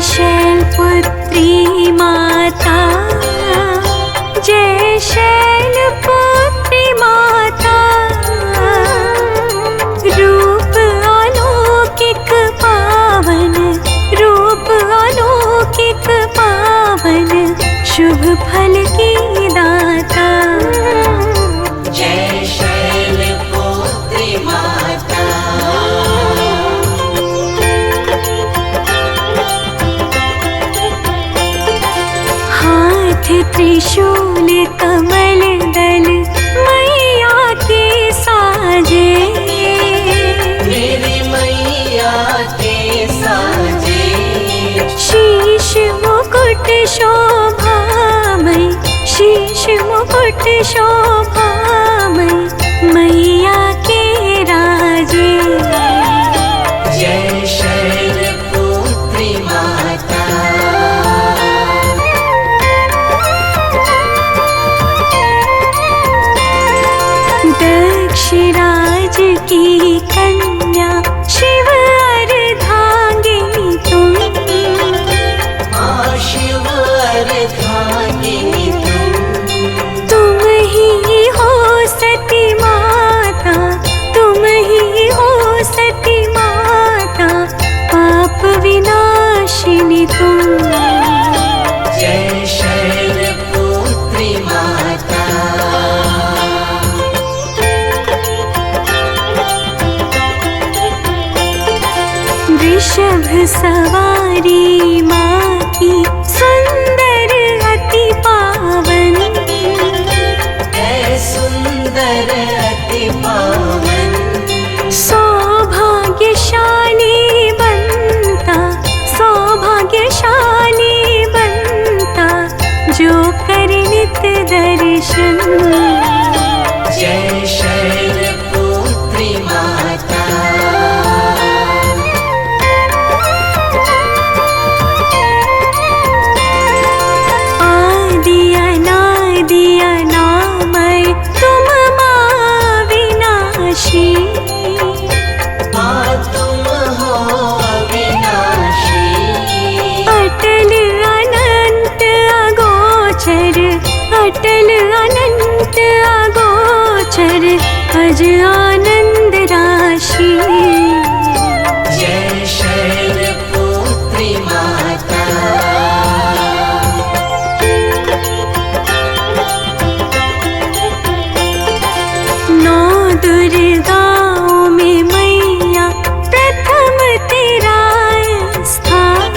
शैलपुत्री माता, जय शैलपुत्री माता। रूप अलौकिक पावन, रूप अलौकिक पावन, शुभ फल की दाता। जय शैलपुत्री माता। हाथ त्रिशूल कमल दल मैया के साजे, मेरी मैया के साजे। शीश मुकुट शोभामय, शीश मुकुट शोभामय, मैया के राजे। जय शैलपुत्री माता। दक्षराज की कन्या शिव अर्धांगिनी तुम, शिव अर्धांगिनी तुम ही हो सती माता, तुम ही हो सती माता, पाप विनाशिनी तुम। जय शैलपुत्री माता। वृषभ सवारी माँ की सुंदर अति पावन, सुंदर अति पावन। सौभाग्यशाली बनता, सौभाग्यशाली बनता, जो करे नित्य दर्शन। जय शैलपुत्री माता। आदि अनादि अनामय तुम माँ विनाशी, तुम हो अविनाशी। अटल अनंत अगोचर, अटल अनंत अगोचर, अज आनंद राशि। जय शैलपुत्री माता। नौ दुर्गाओं में मैया प्रथम तेरा स्थान,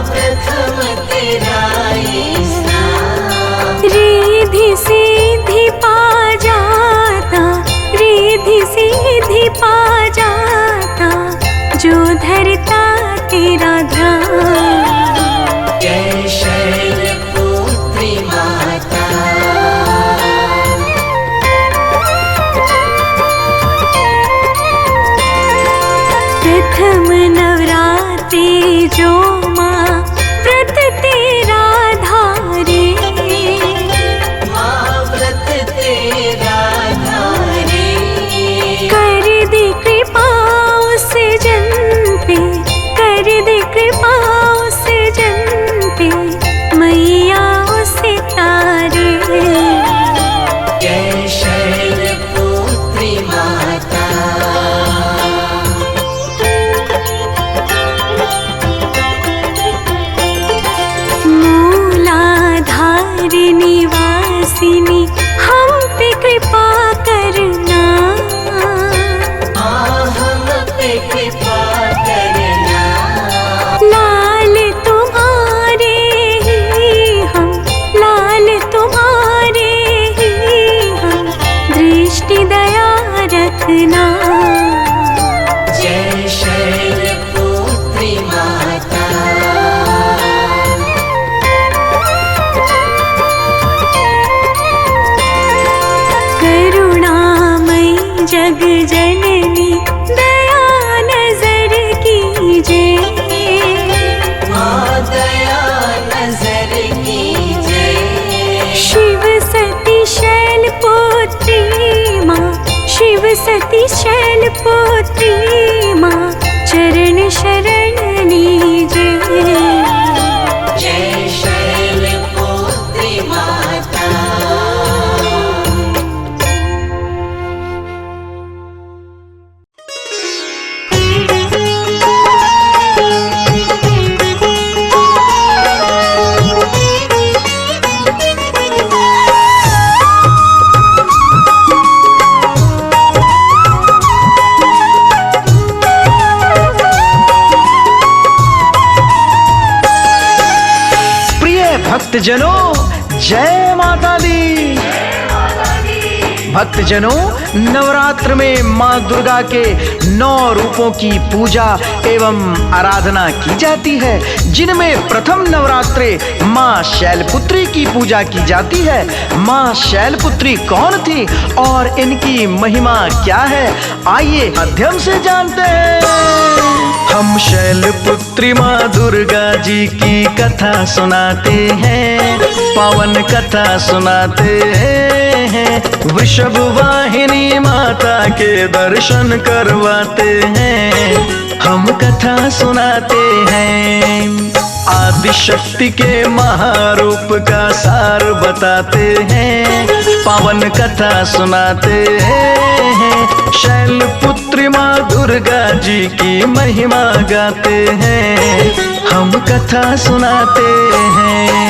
प्रथम तेरा स्थान। रिद्धि सिद्धि पा जाता, रिद्धि सिद्धि पा जाता, जो धरता तेरा ध्यान। जय शैलपुत्री माता। प्रथम नवरात्रि जो माँ व्रत तेरा धारे, व्रत तेरा धारे। कर दे कृपा उस जन पे, कर दे कृपा उस जन पे, मैया उसे तारे। जय शैलपुत्री माता। मूलाधार निवासिनी हम पे कृपा करना, हम पे कृपा करना। लाल तुम्हारे ही हम, लाल तुम्हारे ही हम, दृष्टि दया रखना। जय शैलपुत्री माता। करुणामयी जग जननी दया नजर कीजे, दया नजर कीजे। शिव सती शैलपुत्री माँ, शिव सती शैलपुत्री माँ, चरण शरण लीजे। भक्तजनों जय माता दी। भक्तजनों नवरात्र में माँ दुर्गा के 9 रूपों की पूजा एवं आराधना की जाती है, जिनमें प्रथम नवरात्रे माँ शैलपुत्री की पूजा की जाती है। माँ शैलपुत्री कौन थी और इनकी महिमा क्या है, आइए माध्यम से जानते हैं। हम शैलपुत्री माँ दुर्गा जी की कथा सुनाते हैं, पावन कथा सुनाते हैं। वृषभ वाहिनी माता के दर्शन करवाते हैं, हम कथा सुनाते हैं। आदिशक्ति के महारूप का सार बताते हैं, पावन कथा सुनाते हैं। शैलपुत्री माँ दुर्गा जी की महिमा गाते हैं, हम कथा सुनाते हैं।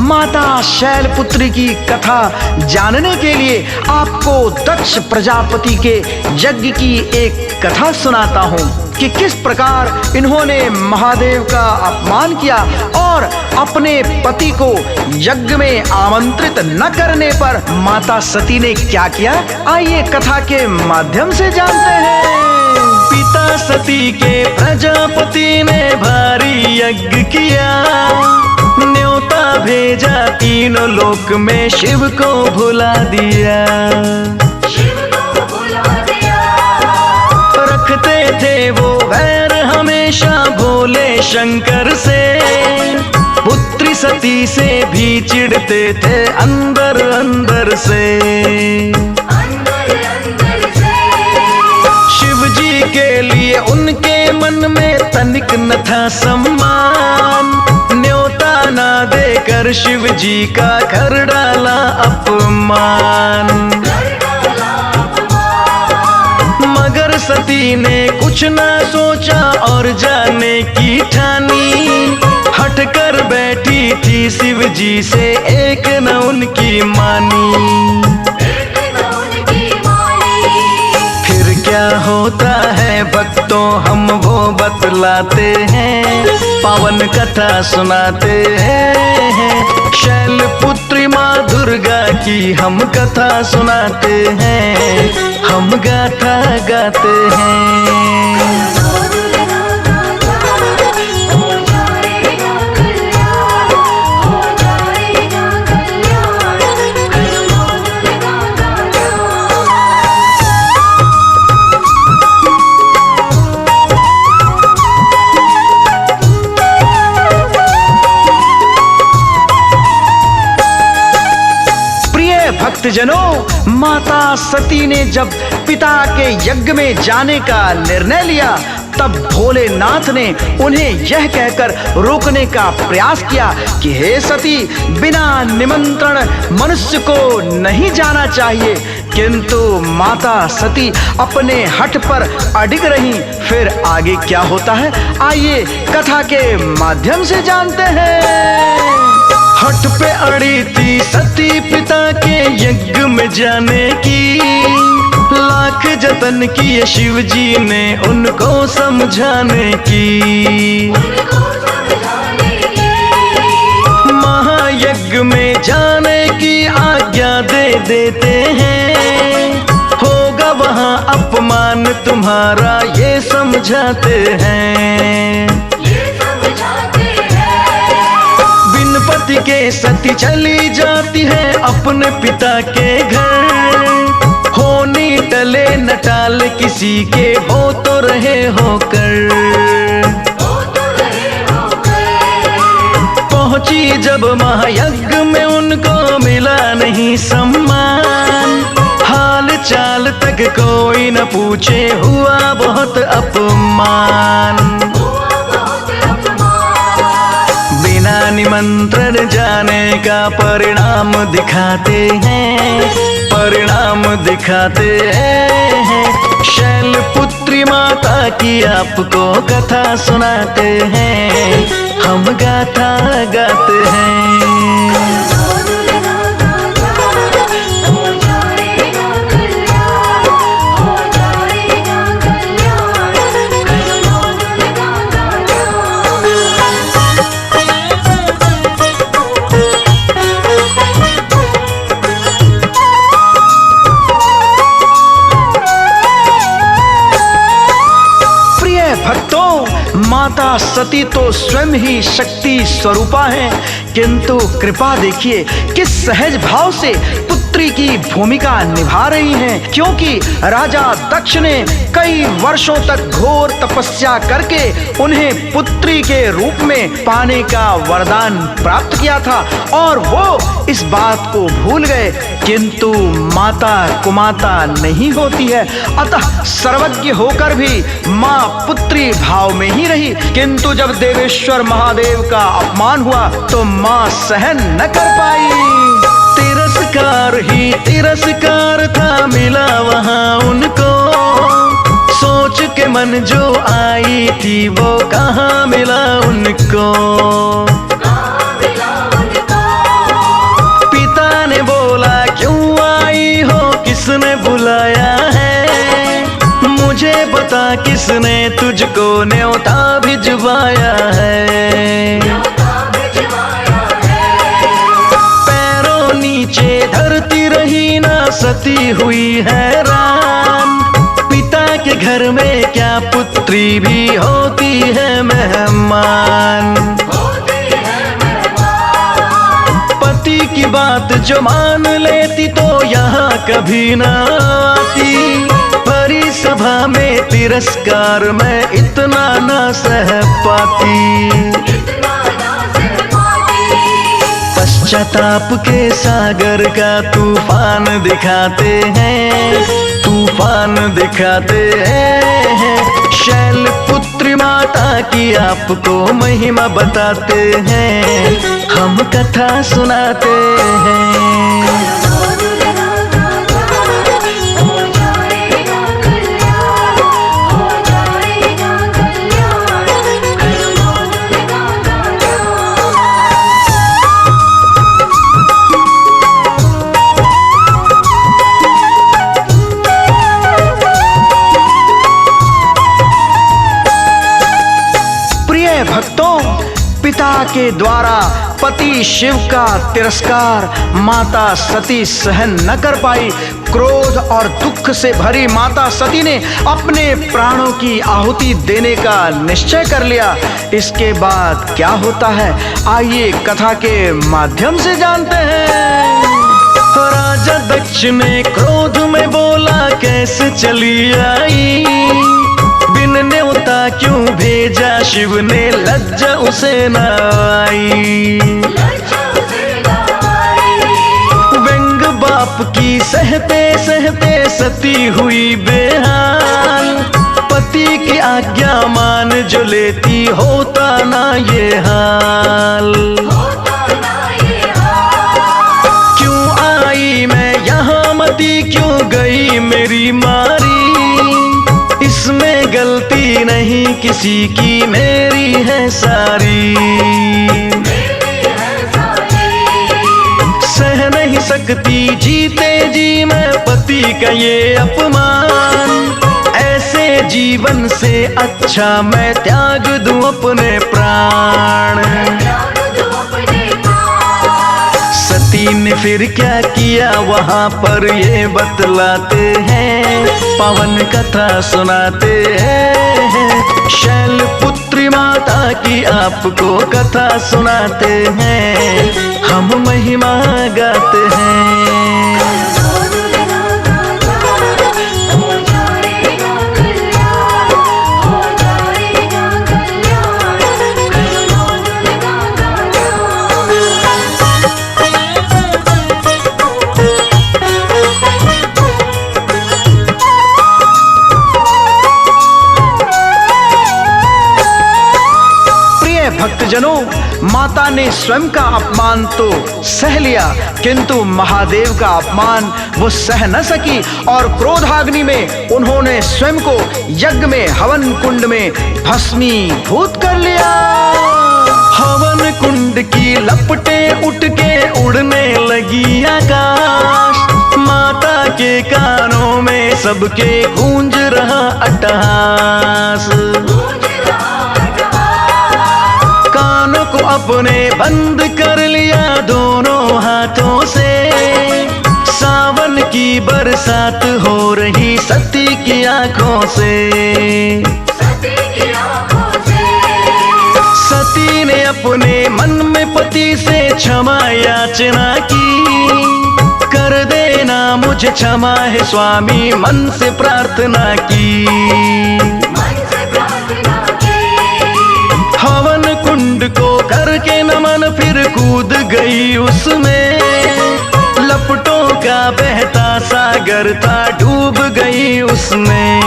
माता शैलपुत्री की कथा जानने के लिए आपको दक्ष प्रजापति के यज्ञ की एक कथा सुनाता हूँ कि किस प्रकार इन्होंने महादेव का अपमान किया और अपने पति को यज्ञ में आमंत्रित न करने पर माता सती ने क्या किया, आइए कथा के माध्यम से जानते हैं। पिता सती के प्रजापति ने भारी यज्ञ किया, न्योता भेजा तीनों लोक में शिव को भुला दिया। रखते थे वो वैर हमेशा भोले शंकर से, पुत्री सती से भी चिढ़ते थे अंदर अंदर से। शिव जी के लिए उनके मन में तनिक न था सम्मान, ना देकर शिव जी का कर डाला अपमान। मगर सती ने कुछ न सोचा और जाने की ठानी, हट कर बैठी थी शिव जी से एक न उनकी मानी। क्या होता है भक्तों हम वो बतलाते हैं, पावन कथा सुनाते हैं। शैलपुत्री माँ दुर्गा की हम कथा सुनाते हैं, हम गाथा गाते हैं। भक्तजनों माता सती ने जब पिता के यज्ञ में जाने का निर्णय लिया, तब भोलेनाथ ने उन्हें यह कहकर रोकने का प्रयास किया कि हे सती, बिना निमंत्रण मनुष्य को नहीं जाना चाहिए। किंतु माता सती अपने हठ पर अडिग रही। फिर आगे क्या होता है, आइए कथा के माध्यम से जानते हैं। हठ पे अड़ी थी सती पिता के यज्ञ में जाने की, लाख जतन किए शिव जी ने उनको समझाने की। महायज्ञ में जाने की आज्ञा दे देते हैं, होगा वहाँ अपमान तुम्हारा ये समझाते हैं। पति के सती चली जाती है अपने पिता के घर, होनी टले न टाल किसी के हो तो रहे होकर। पहुंची जब महायज्ञ में उनको मिला नहीं सम्मान, हाल चाल तक कोई न पूछे हुआ बहुत अपमान। बिना मंत्र न जाने का परिणाम दिखाते हैं, परिणाम दिखाते हैं। शैलपुत्री माता की आपको कथा सुनाते हैं, हम गाथा गाते हैं। माता सती तो स्वयं ही शक्ति स्वरूपा है, किंतु कृपा देखिए किस सहज भाव से पुत्री की भूमिका निभा रही हैं, क्योंकि राजा दक्ष ने कई वर्षों तक घोर तपस्या करके उन्हें पुत्री के रूप में पाने का वरदान प्राप्त किया था और वो इस बात को भूल गए। किंतु माता कुमाता नहीं होती है, अतः सर्वज्ञ होकर भी माँ पुत्री भाव में ही रही। किंतु जब देवेश्वर महादेव का अपमान हुआ तो माँ सहन न कर पाई। तिरस्कार ही तिरस्कार था मिला वहाँ उनको, सोच के मन जो आई थी वो कहाँ मिला उनको। पिता ने बोला क्यों आई हो, किसने बुलाया है, मुझे बता किसने तुझको न्योता भिजवाया है। पैरों नीचे धरती रही ना सती हुई हैरान, पिता के घर में क्या पुत्री भी होती है मेहमान। पति की बात जो मान लेती तो यहाँ कभी ना आती, भरी सभा में तिरस्कार में इतना ना सह पाती। पश्चाताप के सागर का तूफान दिखाते हैं, तूफान दिखाते हैं। शैलपुत्री माता की आपको महिमा बताते हैं, हम कथा सुनाते हैं। पिता के द्वारा पति शिव का तिरस्कार माता सती सहन न कर पाई। क्रोध और दुख से भरी माता सती ने अपने प्राणों की आहुति देने का निश्चय कर लिया। इसके बाद क्या होता है आइए कथा के माध्यम से जानते हैं। राजा दक्ष ने क्रोध में बोला कैसे चली आई, बिन न्योता क्यों भेजा शिव ने लज्जा उसे न आई। व्यंग बाप की सहते सहते सती हुई बेहाल, पति की आज्ञा मान जो लेती होता ना ये हाल। क्यों आई मैं यहाँ मती क्यों गई मेरी मारी, इसमें गलती नहीं किसी की मेरी है सारी। सह नहीं सकती जीते जी मैं पति का ये अपमान, ऐसे जीवन से अच्छा मैं त्याग दूं अपने प्राण। सती ने फिर क्या किया वहाँ पर ये बतलाते हैं, पवन कथा सुनाते हैं। शैलपुत्री माता की आपको कथा सुनाते हैं, हम महिमा गाते हैं। भक्तजनों, माता ने स्वयं का अपमान तो सह लिया, किंतु महादेव का अपमान वो सह न सकी और क्रोधाग्नि में उन्होंने स्वयं को यज्ञ में हवन कुंड में भस्मीभूत कर लिया। हवन कुंड की लपटें उठ के उड़ने लगी आकाश, माता के कानों में सबके गूंज रहा अट्टहास। कानों को अपने बंद कर लिया दोनों हाथों से, सावन की बरसात हो रही सती की आंखों से। सती ने अपने मन में पति से क्षमा याचना की, कर देना मुझे क्षमा है स्वामी, मन से प्रार्थना की। हवन कुंड को करके नमन फिर कूद गई उसमें, लपटों का बहता सागर था डूब गई उसमें।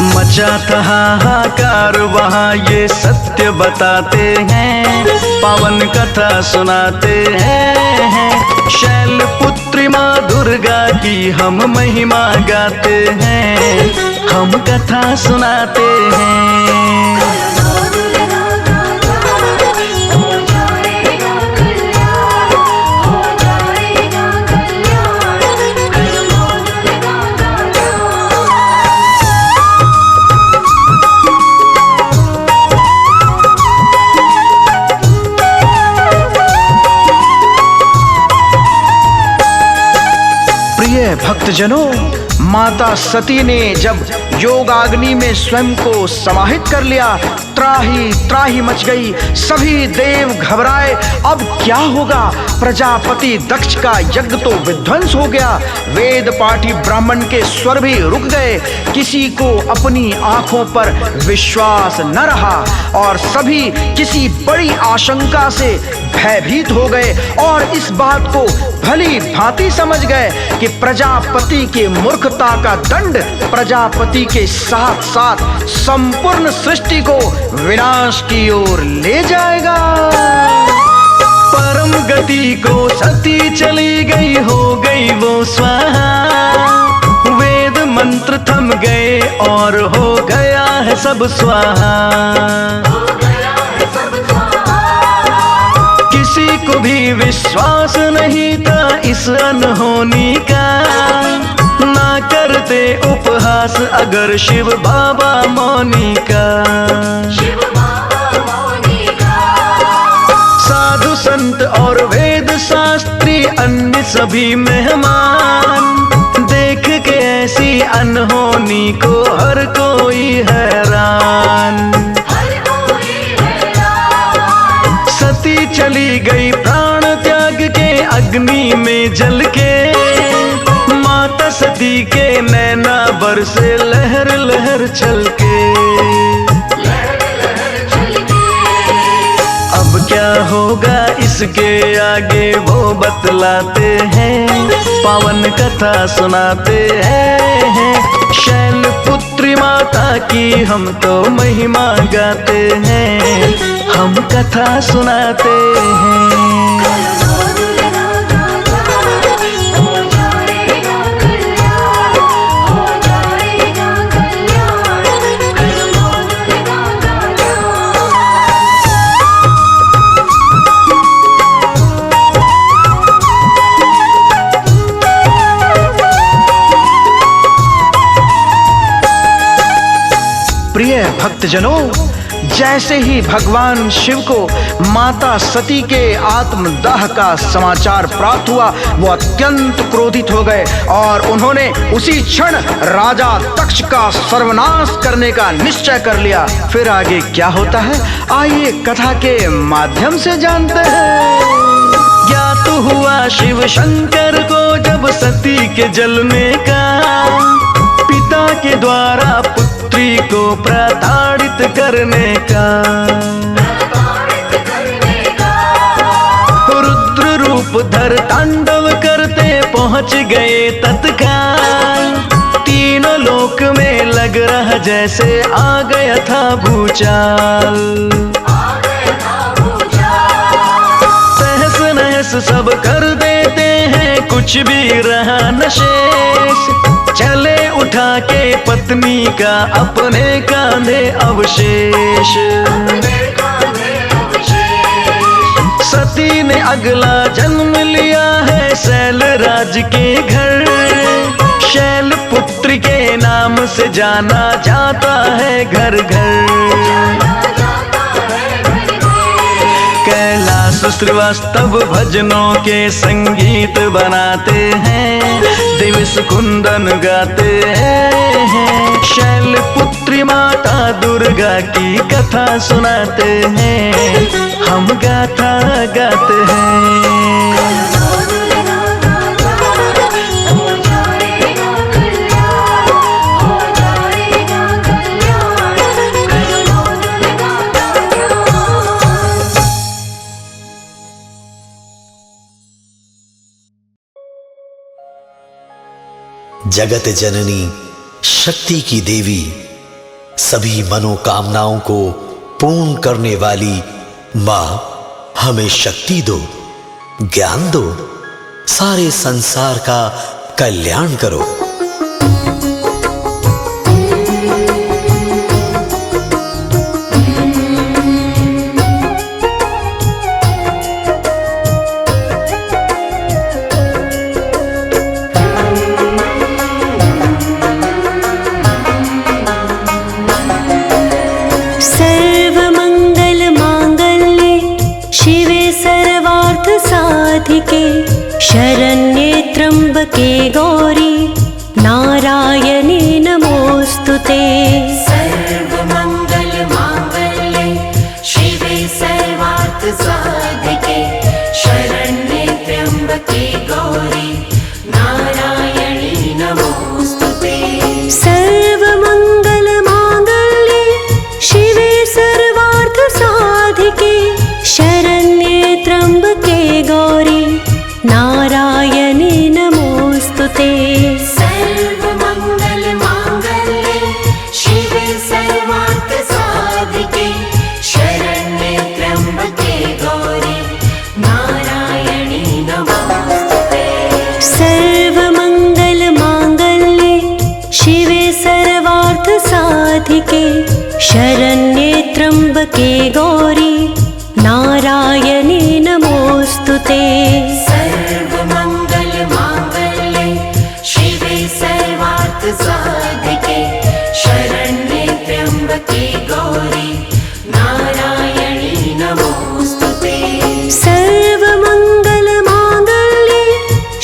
मचा था हाहाकार वहाँ ये सत्य बताते हैं, पावन कथा सुनाते हैं। शैलपुत्री माँ दुर्गा की हम महिमा गाते हैं, हम कथा सुनाते हैं। भक्तजनों, माता सती ने जब योगाग्नि में स्वयं को समाहित कर लिया, त्राही त्राही मच गई, सभी देव घबराए। अब क्या होगा? प्रजापति दक्ष का यज्ञ तो विध्वंस हो गया, वेद पाठी ब्राह्मण के स्वर भी रुक गए, किसी को अपनी आंखों पर विश्वास न रहा और सभी किसी बड़ी आशंका से भयभीत हो गए और इस बात को भली भांति समझ गए कि प्रजापति की मूर्खता का दंड प्रजापति के साथ साथ संपूर्ण सृष्टि को विनाश की ओर ले जाएगा। परम गति को सती चली गई, हो गई वो स्वाहा, वेद मंत्र थम गए और हो गया है सब स्वाहा। किसी को भी विश्वास नहीं था इस अनहोनी का, ना करते उपहास अगर शिव बाबा मौनी का। साधु संत और वेद शास्त्री अन्य सभी मेहमान, देख के ऐसी अनहोनी को हर कोई हैरान। सती चली गई प्राण त्याग के अग्नि में जल के, माता सती के नैना बरसे लहर लहर छलके। अब क्या होगा इसके आगे वो बतलाते हैं, पावन कथा सुनाते हैं। शैलपुत्री माता की हम तो महिमा गाते हैं, हम कथा सुनाते हैं। प्रिय भक्तजनों, जैसे ही भगवान शिव को माता सती के आत्मदाह का समाचार प्राप्त हुआ, वो अत्यंत क्रोधित हो गए और उन्होंने उसी क्षण राजा दक्ष का सर्वनाश करने का निश्चय कर लिया। फिर आगे क्या होता है, आइए कथा के माध्यम से जानते हैं। ज्ञात हुआ शिव शंकर को जब सती के जलने का, पिता के द्वारा पुत्री को प्रताड़ित करने का। रुद्र रूप धर तांडव करते पहुंच गए तत्काल, तीनों लोक लोक में लग रहा जैसे आ गया था भूचाल। तहस नहस सब कर देते हैं, कुछ भी रहा न शेष। चले उठा के पत्नी का अपने कांधे अवशेष। सती ने अगला जन्म लिया है शैल राज के घर। शैल पुत्र के नाम से जाना जाता है घर घर। कैलाश श्रीवास्तव भजनों के संगीत बनाते हैं, दिवस कुंदन गाते हैं। शैल पुत्री माता दुर्गा की कथा सुनाते हैं, हम गाथा गाते हैं। जगत जननी शक्ति की देवी, सभी मनोकामनाओं को पूर्ण करने वाली मां, हमें शक्ति दो, ज्ञान दो, सारे संसार का कल्याण करो। शरण्ये त्र्यंबके गौरी नारायणी नमोस्तुते। सर्वमंगल मांगल्ये शिवे सर्वार्थ साधिके, शरण्ये त्र्यंबके गौरी नारायणी नमोस्तुते। सर्वमंगल मांगल्ये शिवे सर्वार्थ साधिके, शरण्ये त्र्यंबके गौरी नारायणी नमोस्तुते। सर्वमंगल मांगल्ये शिवे सर्वार्थ साधिके, शरण्ये त्र्यंबके गौरी नारायणी नमोस्तुते। सर्वमंगल मांगल्ये शिवे सर्वार्थ साधिके, शरण्ये त्र्यंबके गौरी नारायणी नमोस्तुते। सर्वमंगल मांगल्ये शिवे सर्वार्थ साधिके, शरण्ये त्र्यंबके गौरी नारायणी नमोस्तुते। सर्वमंगल मांगल्ये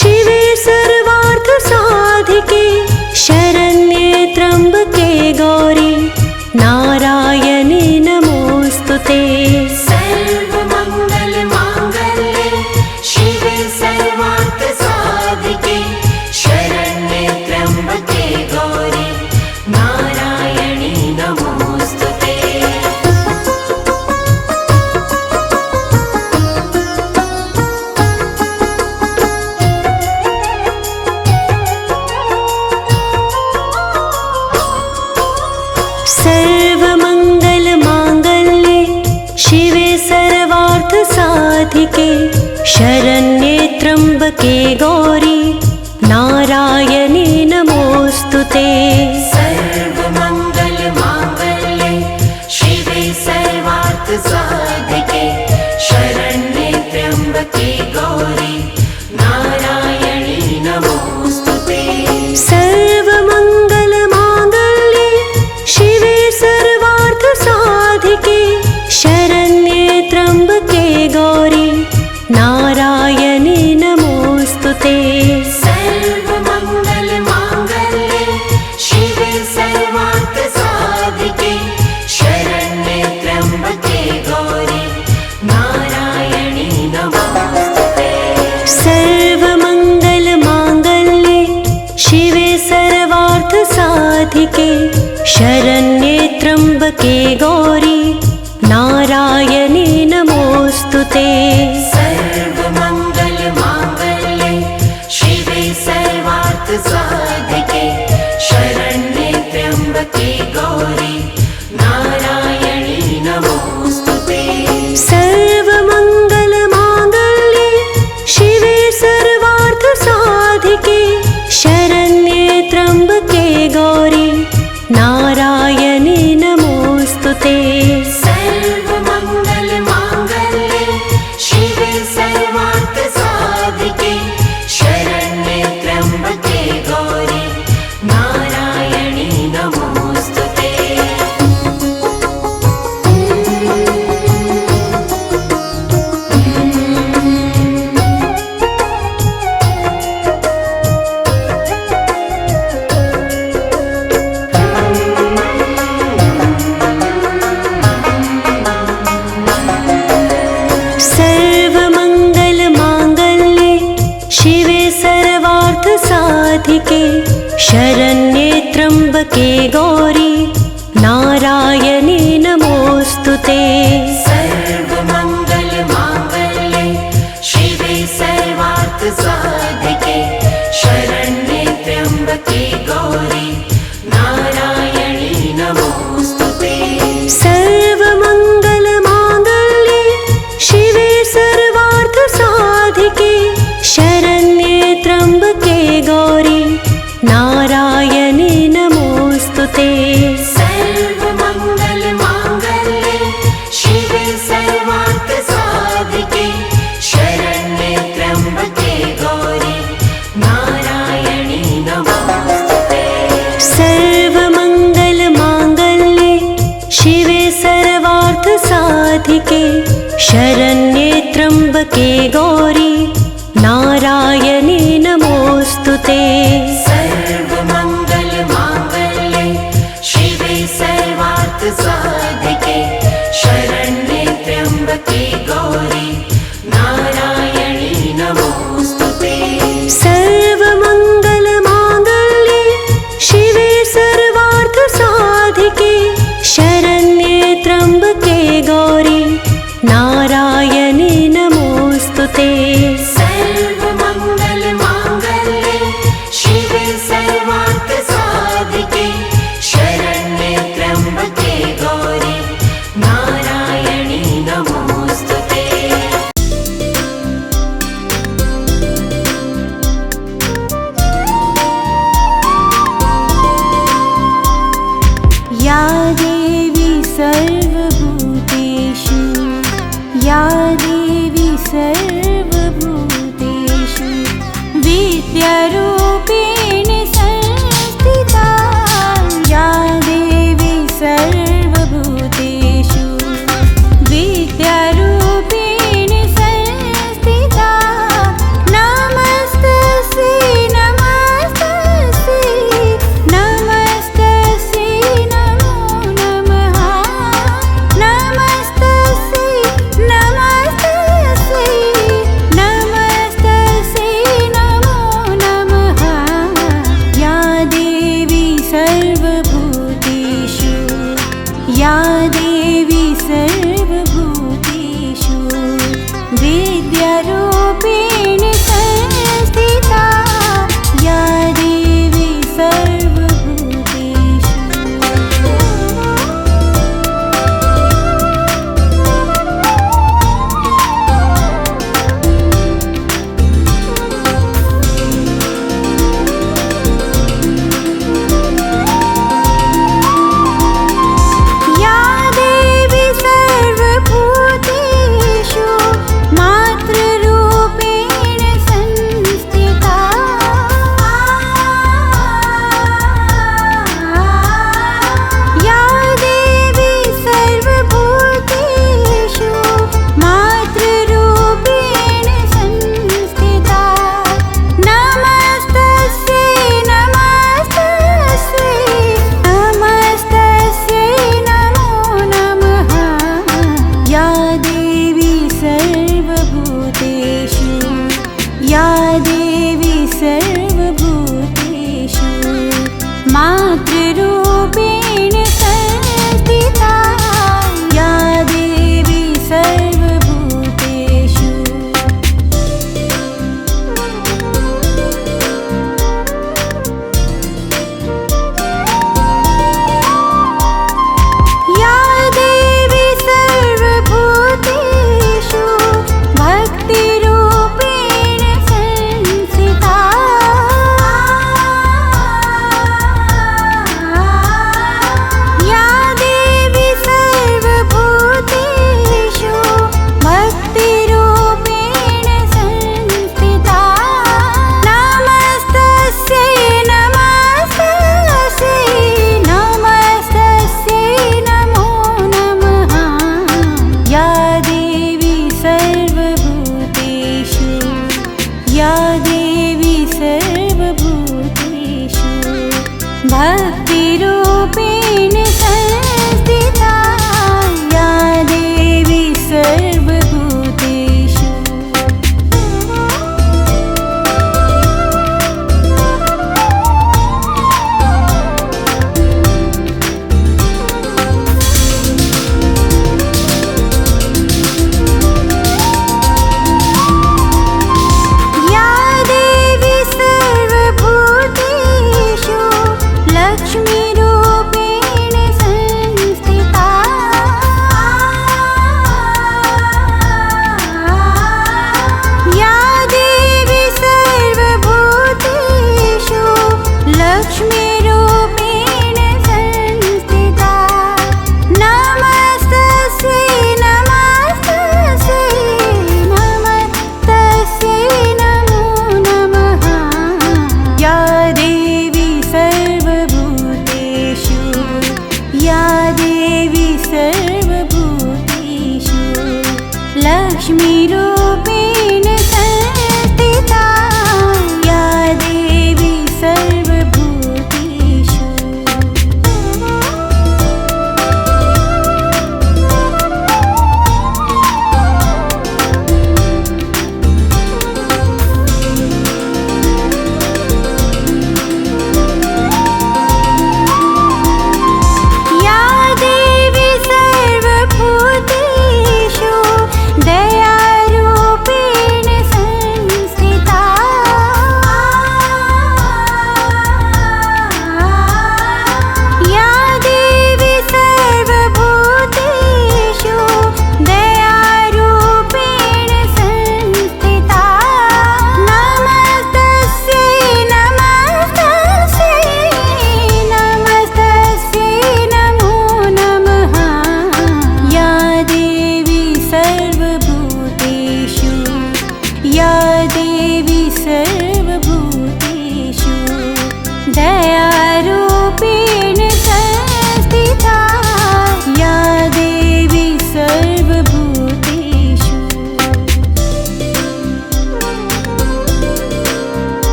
शिवे सर्वार्थ साधिके, शरण्ये त्र्यंबके गौरी नारायणी नमोस्तुते। सर्वमंगल मांगल्ये शिवे सर्वार्थ साधिके, शरण्ये त्र्यंबके गौरी नारायणी नमोस्तुते। सर्वमंगल मांगल्ये शिवे सर्वार्थ साधिके, शरण्ये त्र्यंबके गौरी नारायणी नमोस्तुते। सर्वमंगल मांगल्ये शिवे सर्वार्थ साधिके, शरण्ये त्र्यंबके गौरी नारायणी नमोस्तुते। सर्वमंगल मांगल्ये शिवे सर्वार्थ साधिके, शरण्ये त्र्यंबके गौरी नारायणी नमोस्तुते। सर्वमंगल मांगल्ये शिवे सर्वार्थ साधिके, शरण्ये त्र्यंबके गौरी नारायणी नमोस्तुते। सर्वमंगल मांगल्ये शिवे सर्वार्थ साधिके, शरण्ये त्र्यंबके गौरी नारायणी नमोस्तुते। सर्वमंगल मांगल्ये शिवे सर्वार्थ साधिके, शरण्ये त्र्यम्बके गौरी नारायणी नमोऽस्तुते। सर्वमङ्गलमाङ्गल्ये शिवे सर्वार्थसाधिके शरण्ये त्र्यम्बके गौरी नारायणी नमोऽस्तुते। सर्वमङ्गलमाङ्गल्ये शिवे सर्वार्थसाधिके शरण्ये त्र्यम्बके गौरी नारायणी नमोऽस्तुते। सर्वमङ्गलमाङ्गल्ये शिवे सर्वार्थसाधिके शरण्ये त्र्यम्बके गौरी नारायणी नमोऽस्तुते। सर्वमङ्गलमाङ्गल्ये शिवे सर्वार्थसाधिके शरण्ये त्र्यम्बके गौरी नारायणी नमोऽस्तुते। सर्वमङ्गलमाङ्गल्ये शिवे सर्वार्थसाधिके शरण्ये त्र्यम्बके गौरी नारायणी नमोऽस्तुते। सर्वमङ्गलमाङ्गल्ये शिवे सर्वार्थसाधिके शरण्ये त्र्यम्बके गौरी नारायणी नमोऽस्तुते। सर्वमङ्गलमाङ्गल्ये शिवे सर्वार्थसाधिके शरण्ये त्र्यम्बके गौरी नारायणी नमोऽस्तुते।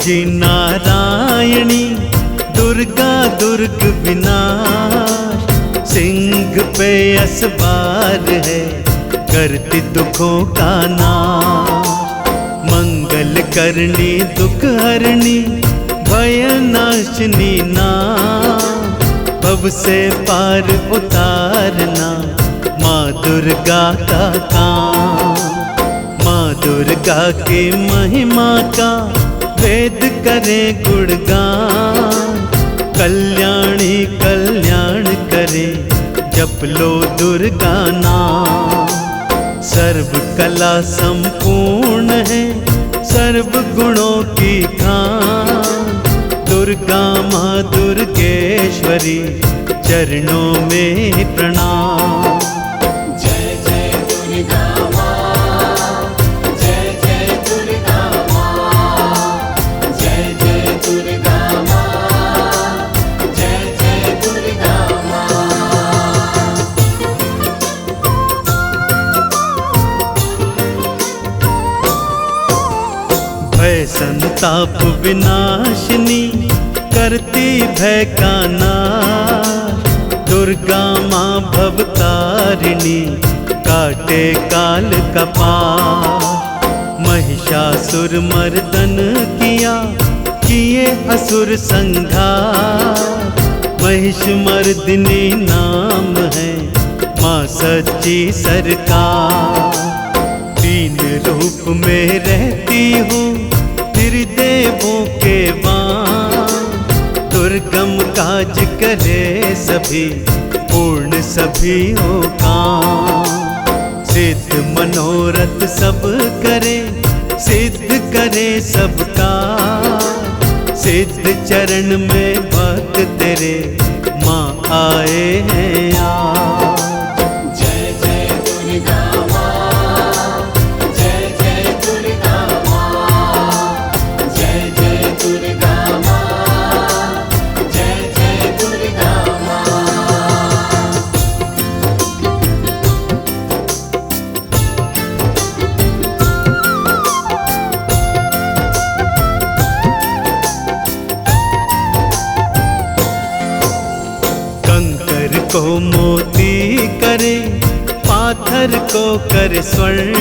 जी नारायणी दुर्गा दुर्ग विनाश, सिंह पे असवार है करती दुखों का नाश। मंगल करनी दुख हरणी भय नाशनी नाम, भव से पार उतारना माँ दुर्गा का काम। माँ दुर्गा की महिमा का वेद करे गुणगान, कल्याणी कल्याण करे जप लो दुर्गा नाम। सर्व कला संपूर्ण है सर्व गुणों की खान, दुर्गा माँ दुर्गेश्वरी चरणों में प्रणाम। जय जय दुर्गा माँ, जय जय दुर्गा माँ, जय जय दुर्गा माँ, जय जय दुर्गा माँ। भय संताप विनाशिनी करती भय का नाश, दुर्गा माँ भवतारिणी काटे काल का पाश। महिषासुर मर्दन किया किए असुर संघार, महिष मर्दिनी नाम है माँ सच्ची सरकार। तीन रूप में रहती हूँ त्रिदेवों के वां, दुर्गम काज करे सभी पूर्ण सभी हो काम। सिद्ध मनोरथ सब करे सिद्ध करे सबका, सिद्ध चरण में भक्त तेरे माँ आए हैं आज। जय जय दुर्गा माँ, जय जय दुर्गा माँ, जय जय दुर्गा माँ, जय जय दुर्गा माँ। कंकर को मोती करे पाथर को कर स्वर्ण,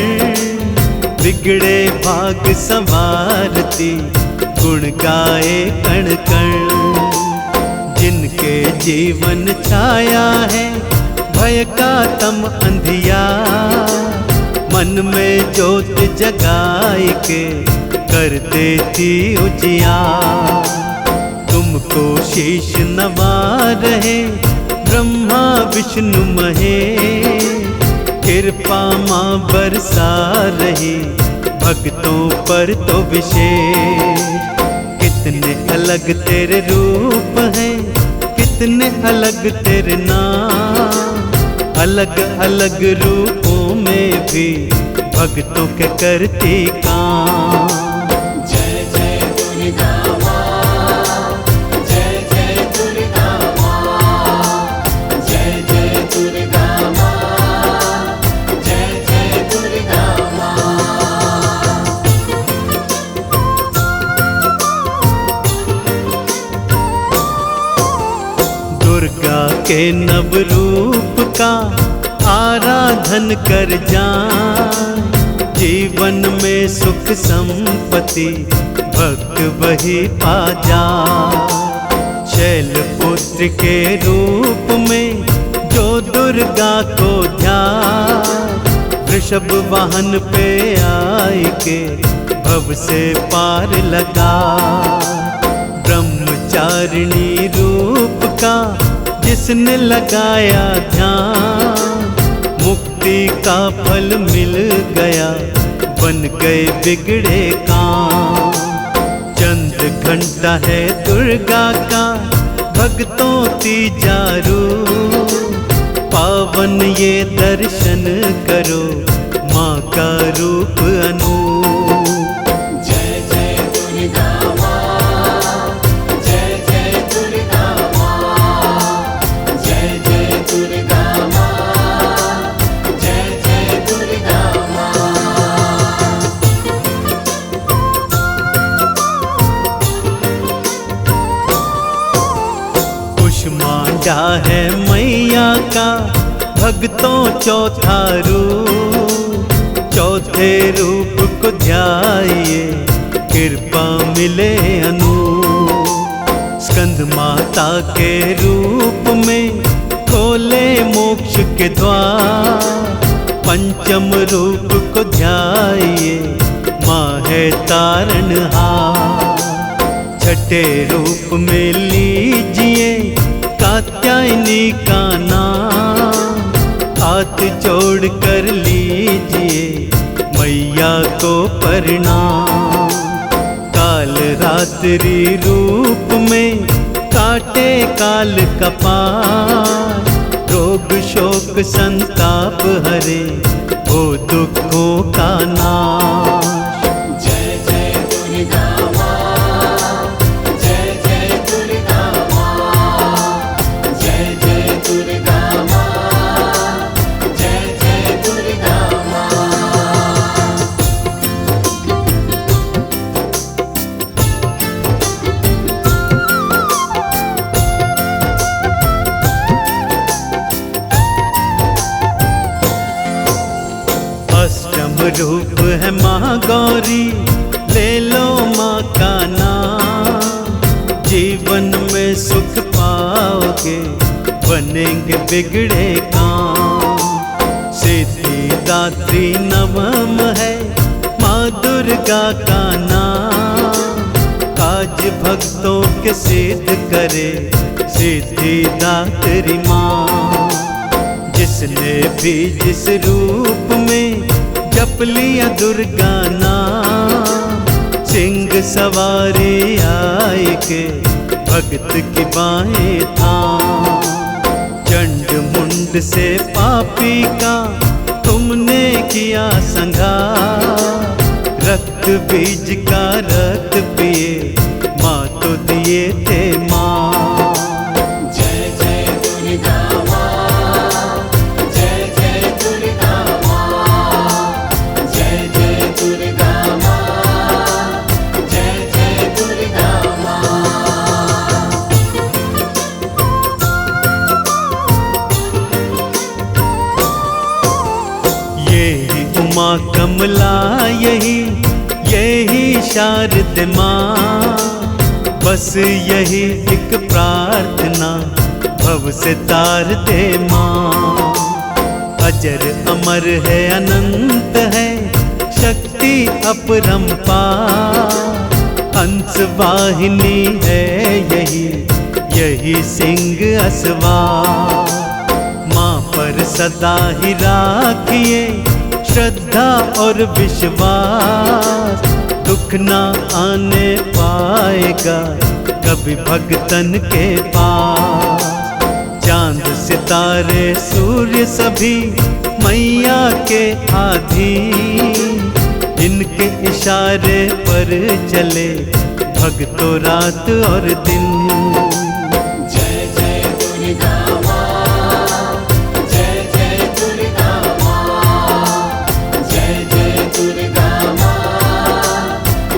बिगड़े भाग संवारती गुण गाए कण कण। जिनके जीवन छाया है भय का तम अंधियार, मन में ज्योत जगाए के कर देती उजियार। तुमको शीश नवा रहे ब्रह्मा विष्णु महेश, कृपा माँ बरसा रही भक्तों पर तो विशेष। कितने अलग तेरे रूप हैं कितने अलग तेरे नाम, अलग अलग रूपों में भी भक्तों के करती काम। जय जय दुर्गा माँ, जय जय दुर्गा माँ, जय जय दुर्गा माँ, जय जय दुर्गा माँ। दुर्गा के नव रूप का आराधन कर जान, जीवन में सुख संपत्ति भक्त वही पा जा। शैलपुत्र के रूप में जो दुर्गा को ध्यान, वृषभ वाहन पे आए के भव से पार लगा। ब्रह्मचारिणी रूप का जिसने लगाया ध्यान, मुक्ति का फल मिल गया बन गए बिगड़े काम। चंद्र घंटा है दुर्गा का भक्तों तीजा रूप, पावन ये दर्शन करो माँ का रूप अनूप। जय जय दुर्गा माँ, जय जय दुर्गा माँ, जय जय दुर्गा माँ, जय जय दुर्गा माँ। मुंडा है मैया का भक्तों चौथा रूप, चौथे रूप को ध्याइए कृपा मिले अनूप। स्कंद माता के रूप में खोले मोक्ष के द्वार, पंचम रूप को ध्याइए माँ है तारणहार। छठे रूप में लीजिए कात्यायनी का नाम, हाथ जोड़ कर लीजिए मैया को प्रणाम। काल रात्रि रूप में काटे काल कपार, रोग शोक संताप हरे हो दुखों का नाश। जय जय दुर्गा माँ, जय जय दुर्गा माँ, जय जय दुर्गा माँ, जय जय दुर्गा माँ। अष्टम रूप है माँ गौरी, ले लो माँ का नाम। जीवन में सुख पाओगे, बनेंगे बिगड़े काम। सिद्धिदात्री नवम है माँ दुर्गा का नाम, आज भक्तों के सिद्ध करे सिद्धिदात्री माँ। जिसने भी जिस रूप में जप लिया दुर्गा नाम, सिंह सवारी आए के भक्त की बाहें थाम। चंड मुंड से पापी का तुमने किया संहार, रक्त बीज का रक्त पिए माँ तो दिए थे माँ। जय जय दुर्गा माँ, जय जय दुर्गा माँ, जय जय दुर्गा माँ, जय जय दुर्गा माँ। यही उमा कमला यही शारद माँ, बस यही एक प्रार्थना भव से तार दे माँ। अजर अमर है अनंत है शक्ति अपरंपार, हंस वाहिनी है यही सिंह असवार। माँ पर सदा ही राखिए श्रद्धा और विश्वास, दुख ना आने पाएगा कभी भक्तन के पास। चांद सितारे सूर्य सभी मैया के अधीन, इनके इशारे पर चले भक्तों रात और दिन। जय जय दुर्गा माँ, जय जय दुर्गा माँ, जय जय दुर्गा माँ,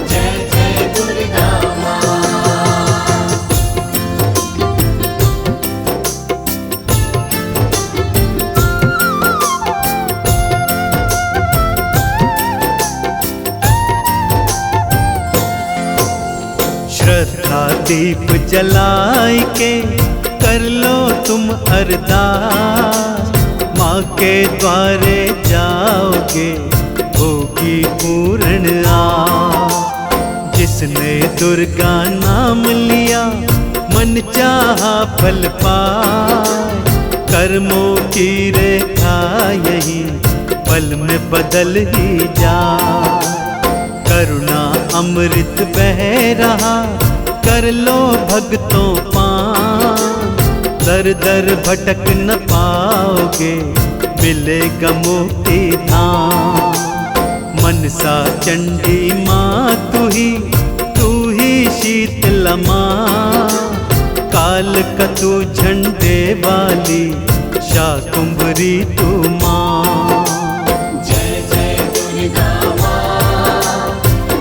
जय जय दुर्गा माँ। श्रद्धा दीप जलाई के कर लो तुम अरदास, माँ के द्वारे जाओगे होगी पूर्ण आस। जिसने दुर्गा नाम लिया मन चाहा फल पाए, कर्मों की रेखा यही पल में बदल ही जाए। करुणा अमृत बह रहा कर लो भक्तों पान, दर दर भटक न पाओगे मिलेगा मुक्ति धाम। मनसा चंडी माँ तू ही शीतला माँ, काल कतु झंडे वाली शाकुंभरी तू माँ। जय जय दुर्गा माँ,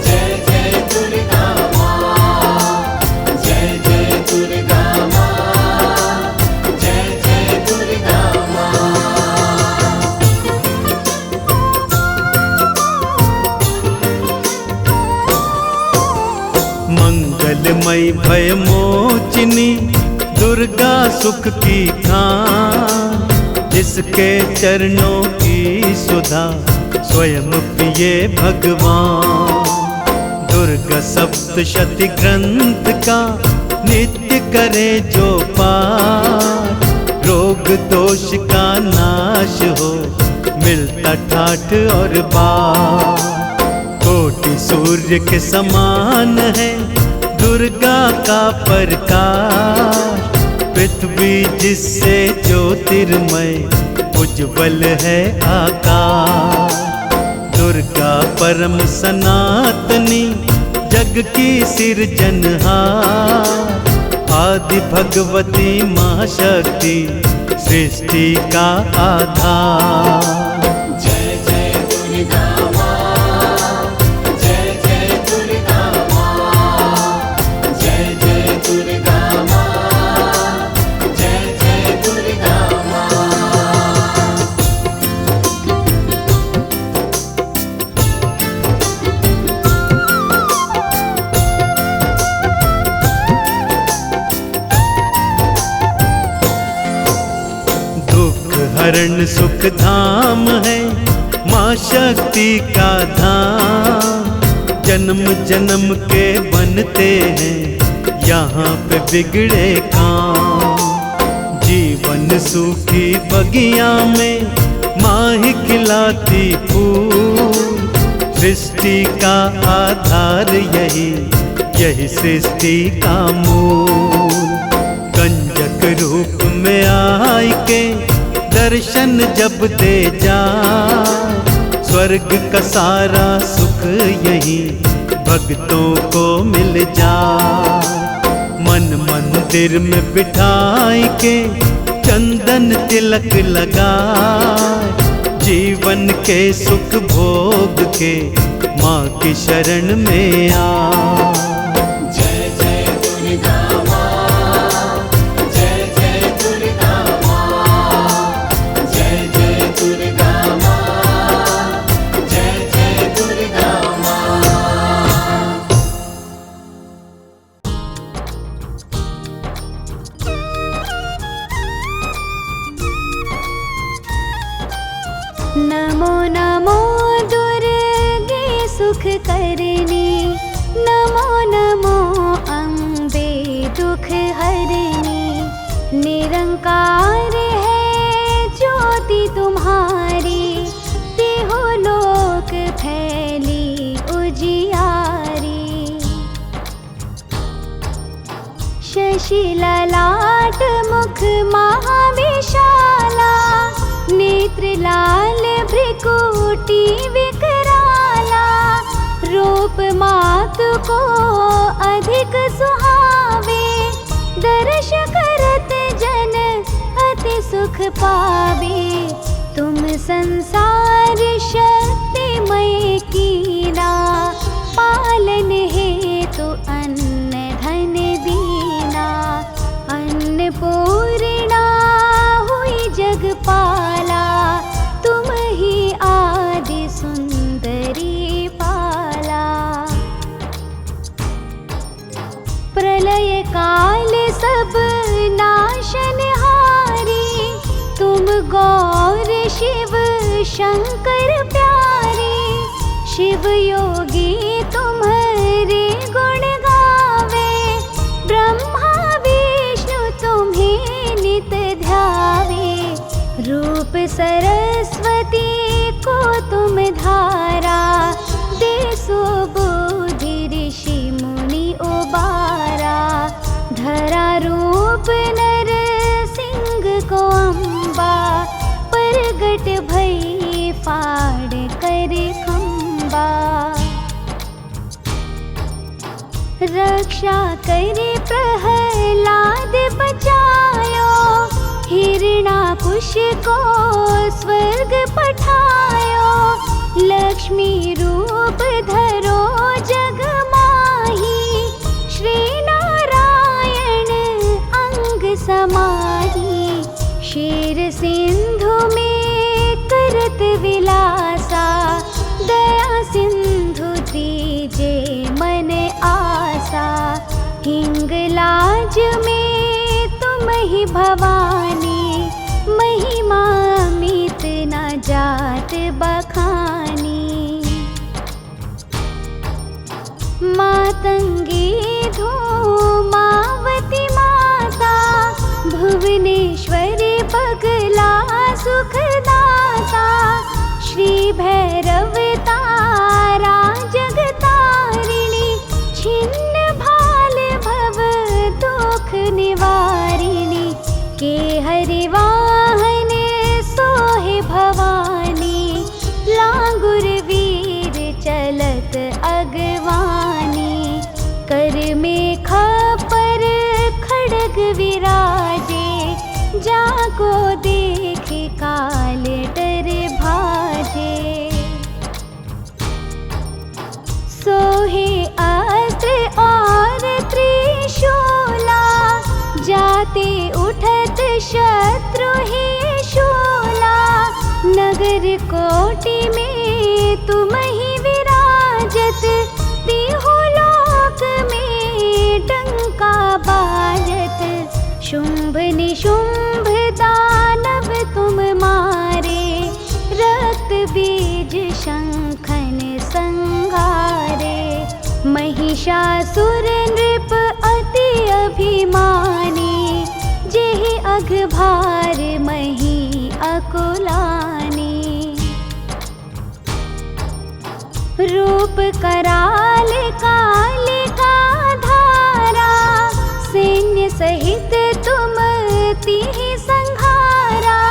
जय जय दुर्गा माँ, जय जय दुर्गा माँ, भय मोचिनी दुर्गा सुख की खान, जिसके चरणों की सुधा स्वयं पिए भगवान। दुर्गा सप्तशती ग्रंथ का नित्य करे जो पाठ, रोग दोष का नाश हो मिलता ठाठ और बार। कोटि सूर्य के समान है दुर्गा का प्रकाश, पृथ्वी जिससे ज्योतिर्मय उज्ज्वल है आकाश। दुर्गा परम सनातनी जग की सिरजनहार, आदि भगवती माँ शक्ति सृष्टि का आधार। जय जय दुर्गा माँ, जय जय दुर्गा माँ, जय जय दुर्गा माँ, जय जय दुर्गा माँ। हरण सुख धाम है माँ शक्ति का धाम, जन्म जन्म के बनते हैं यहाँ पे बिगड़े काम। जीवन सूखी बगिया में माँ ही खिलाती फूल, सृष्टि का आधार यही यही सृष्टि का मूल। कंजक रूप में आय के दर्शन जब दे जा, स्वर्ग का सारा सुख यही भक्तों को मिल जा। मन मंदिर में बिठाई के चंदन तिलक लगा, जीवन के सुख भोग के माँ की शरण में आ। जय जय दुर्गा माँ, जय जय दुर्गा माँ, जय जय दुर्गा माँ, जय जय दुर्गा माँ। नमो नमो दुर्गे सुख करनी, नमो नमो अम्बे दुख हरनी। निरंकार है ज्योति तुम्हारी, देहो लोक फैली उजियारी। शशि ललाट मुख महाविशाला, नेत्र लाल भ्रिकुटी विकराला। रूप मातु को अधिक सुहावे, दर्श करत जन अति सुख पावे। तुम संसार शक्तिमय कीना, पालन हेतु अन्न धन दीना। अन्नपूर्णा हुई जगपाला, तुम ही आदि सुंदरी पाला। प्रलय काल सब नाशनहारी, तुम गौर शिव शंकर प्यारे। शिव योगी तुम्हारे गुण गावे, ब्रह्मा विष्णु तुम्हें नित ध्यावे। रूप सरस्वती को तुम धारा, देसो बुद्धि ऋषि मुनि उबारा। धरा रूप नर सिंह को अम्बा, प्रगट भई फाड़ कर खम्बा। रक्षा करे प्रहलाद बचायो, हिरणाकुश को स्वर्ग पठायो। लक्ष्मी रूप धरो जग माही, श्री नारायण अंग समाही। शेर सिंधु में करत विलासा, दया सिंधु दीजे मन आसा। हिंग भवानी, महिमा अमित न जात बखानी। मातंगी धूमावती माता, भुवनेश्वरी बगला सुखदाता। श्री भैरव तारा जगतारिणी, छिन्न भाल भव दुख निवारिणी। के हरि वाहन सोहे भवानी, लांगुर वीर चलत अगवानी। कर में खपर खड़ग विराजे, जाको देख काल डर भाजे। सोहे अस्त्र और त्रिशूला, जाते उठत शत्रु ही शूला। नगर कोटि में तुम ही विराजत, तिहु लोक में डंका बाजत। शुंभ निशुंभ दानव तुम मारे, रक्त बीज शंखन संहारे। महिषासुर नृप अति अभिमानी, जेहि अघभार मही अकुलानी। रूप कराल कालिका धारा, सैन्य सहित तुम तिहि संहारा।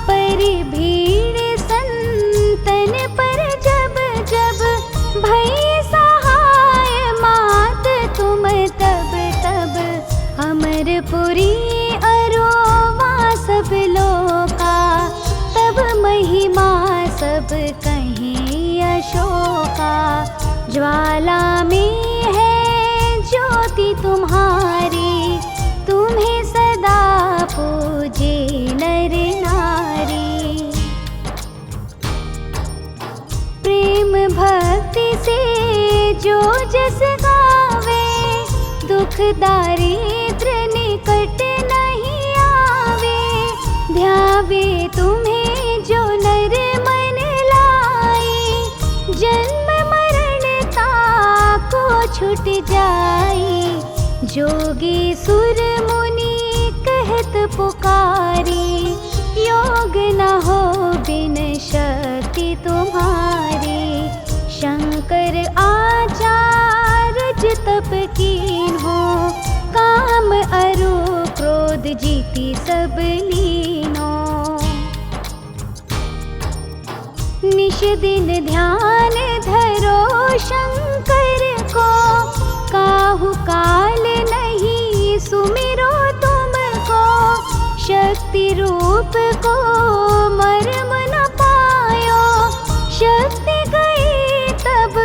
परि भीड़ संतन पर जब जब, भई सहाय मात तुम तब तब। अमरपुरी अरोवा सब लोका, तब महिमा सब कहीं अशोका। ज्वाला में है ज्योति तुम्हारी, तुम्हें सदा पूजे नर नारी। प्रेम भक्ति से जो जस गावे, दुख दारिद्र निकट नहीं आवे। ध्यावे तुम्हें जो नर मन लाई, जन्म मरण ताको छुट जाई। जोगी सुर मुनि कहत पुकारी, योग न हो बिन शक्ति तुम्हारी। शंकर आचार्य तप कीन्हो, काम अरु क्रोध जीति सब लीनो। निश दिन ध्यान धरो शंकर को, काहू काल नहीं सुमिरो तुमको। शक्ति रूप को मर्म न पायो, शक्ति गई तब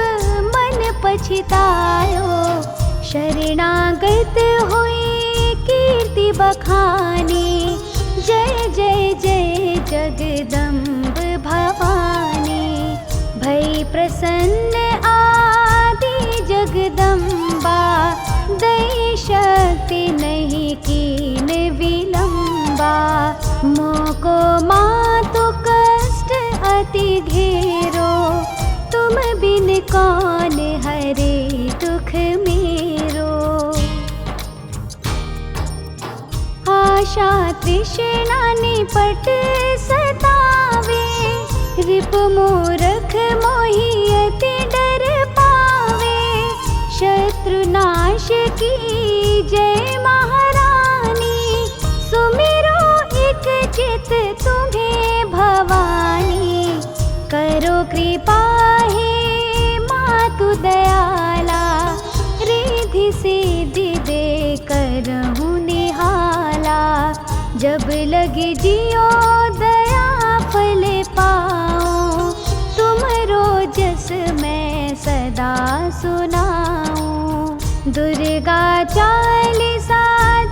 मन पछतायो। शरणागत हुई कीर्ति बखानी, जय जय जय जगदम्ब भवानी। भई प्रसन्न आदि जगदम्बा, दई शक्ति नहीं कीन विलंबा। मोको मातु कष्ट अति घेरो, तुम बिन कौन हरे दुख मेरो। आशा तृष्णा निपट सतावे, रिप मूरख मोहि अति डर पावे। शत्रु नाश की जय महारानी, सुमिरो एक चित तुम्हें भवानी। करो कृपा हे मातु दयाला, रिद्धि सिद्धि दे करहु निहाला। जब लगे जियो दया फल पाओ, तुमरो जस मैं सदा सुनाऊं। दुर्गा चालीसा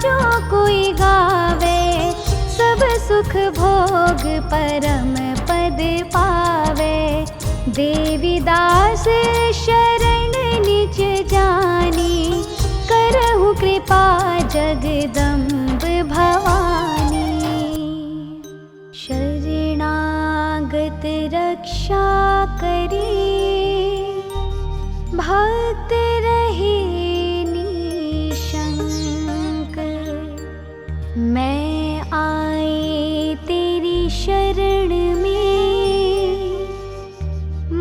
जो कोई गावे, सब सुख भोग परम पद पावे। देवी दास शरण निज जानी, करहु कृपा जगदम्ब भवानी। मैं आई तेरी शरण में,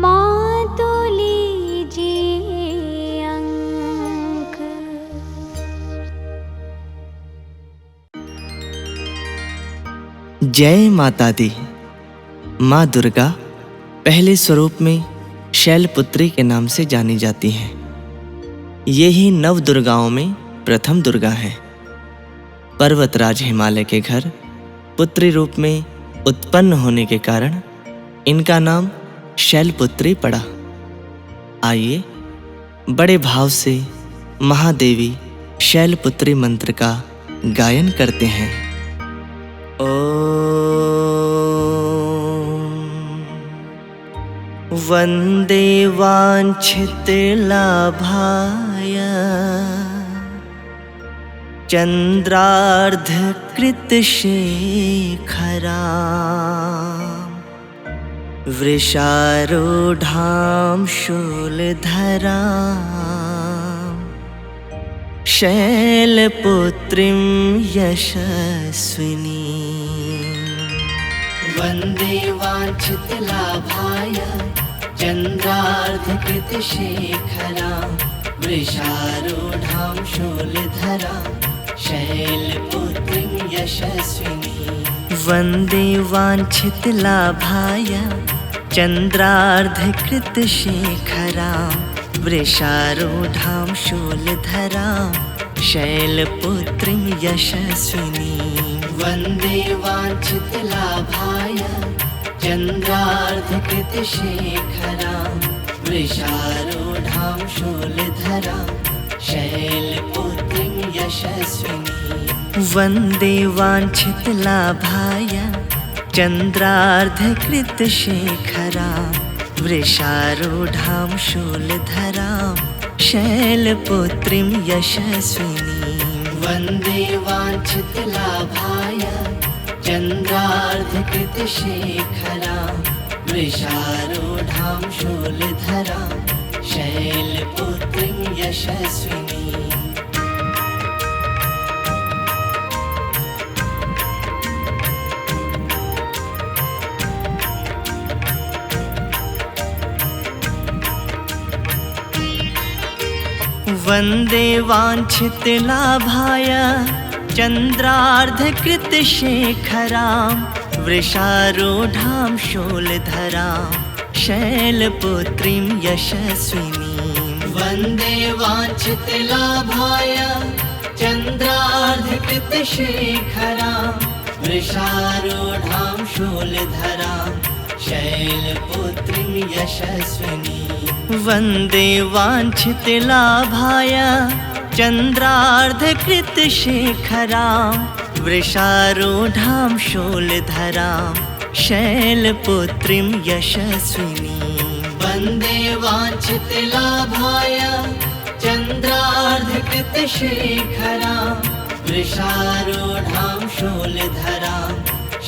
माँ तो लीजिए अंक। जय माता दी। माँ दुर्गा पहले स्वरूप में शैलपुत्री के नाम से जानी जाती हैं। ये ही नव दुर्गाओं में प्रथम दुर्गा हैं। पर्वतराज हिमालय के घर पुत्री रूप में उत्पन्न होने के कारण इनका नाम शैलपुत्री पड़ा। आइए बड़े भाव से महादेवी शैलपुत्री मंत्र का गायन करते हैं। वंदे वाञ्छितलाभाय चन्द्रार्धकृतशेखरां वृषारूढां शूलधरां शैलपुत्रीं यशस्विनी। वन्दे वाञ्छितलाभाय चन्द्रार्धकृतशेखरां वृषारूढां शूलधरां शैलपुत्रीं यशस्विनी। वन्दे वाञ्छितलाभाय चन्द्रार्धकृतशेखरां वृषारूढां शूलधरां शैलपुत्रीं यशस्विनी। वन्दे वाञ्छितलाभाय चन्द्रार्धकृतशेखरां वृषारूढां शूलधरां शैलपुत्रीं यशस्विनी। वन्दे वाञ्छितलाभाय चन्द्रार्धकृतशेखरां वृषारूढां शूलधरां शैलपुत्रीं यशस्विनी। वन्दे वाञ्छितलाभाय चन्द्रार्धकृतशेखरां वृषारूढां शूलधरां शैलपुत्रीं यशस्विनी। वन्दे वाञ्छितलाभाय चन्द्रार्धकृतशेखरां वृषारूढां शूलधरां शैलपुत्रीं यशस्विनी। वन्दे वाञ्छितलाभाय चन्द्रार्धकृतशेखरां वृषारूढां शूलधरां शैलपुत्रीं यशस्विनी। वन्दे वाञ्छितलाभाय चन्द्रार्धकृतशेखरां वृषारूढां शूलधरां शैलपुत्रीं यशस्विनी। वन्दे वाञ्छितलाभाय चन्द्रार्धकृतशेखरां वृषारूढां शूलधरां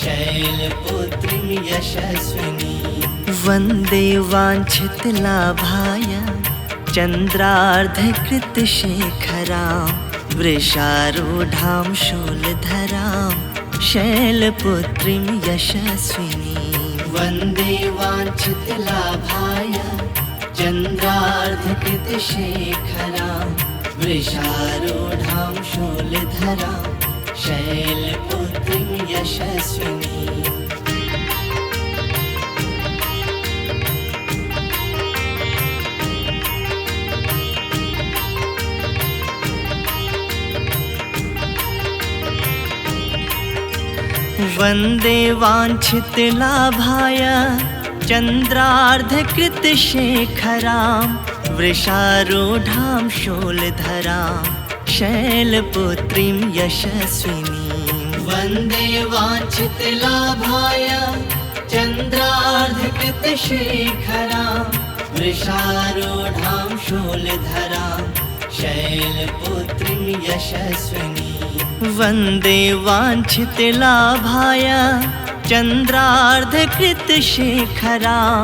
शैलपुत्रीं यशस्विनी। वन्दे वाञ्छितलाभाय चन्द्रार्धकृतशेखरां वृषारूढां शूलधरां शैलपुत्रीं यशस्विनी। वन्दे वाञ्छितलाभाय चन्द्रार्धकृतशेखरां वृषारूढां शूलधरां शैलपुत्रीं यशस्विनी। वन्दे वाञ्छितलाभाय चन्द्रार्धकृतशेखरां वृषारूढां शूलधरां शैलपुत्रीं यशस्विनी। वन्दे वाञ्छितलाभाय चन्द्रार्धकृतशेखरां वृषारूढां शूलधरां शैलपुत्रीं यशस्विनी। वन्दे वाञ्छितलाभाय चन्द्रार्धकृतशेखरां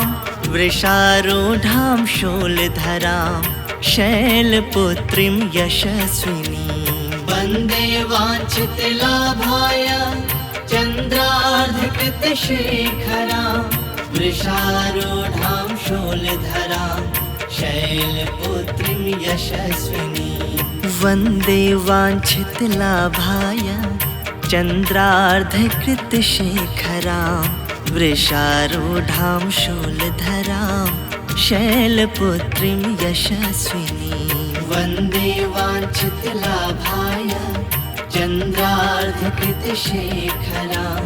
वृषारूढां शूलधरां शैलपुत्रीं यशस्विनी। वन्दे वाञ्छितलाभाय चन्द्रार्धकृतशेखरां वृषारूढां शूलधरां शैलपुत्रीं यशस्विनी वन्दे वाञ्छितलाभाय चन्द्रार्धकृतशेखरां वृषारूढां शूलधरां शैलपुत्रीं यशस्विनी वन्दे वाञ्छितलाभाय चन्द्रार्धकृतशेखरां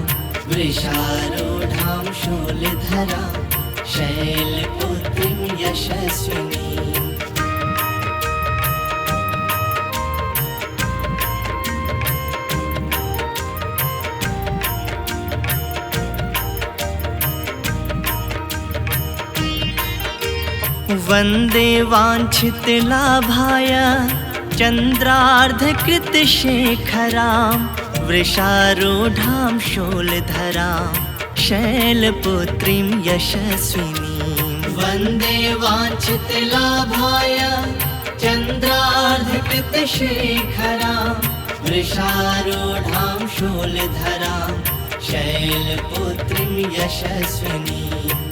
वृषारूढां शूलधरां शैलपुत्रीं यशस्विनी वन्दे वाञ्छितलाभाय चन्द्रार्धकृतशेखरां वृषारूढां शूलधरां शैलपुत्रीं यशस्विनी वन्दे वाञ्छितलाभाय चन्द्रार्धकृतशेखरां वृषारूढां शूलधरां शैलपुत्रीं यशस्विनी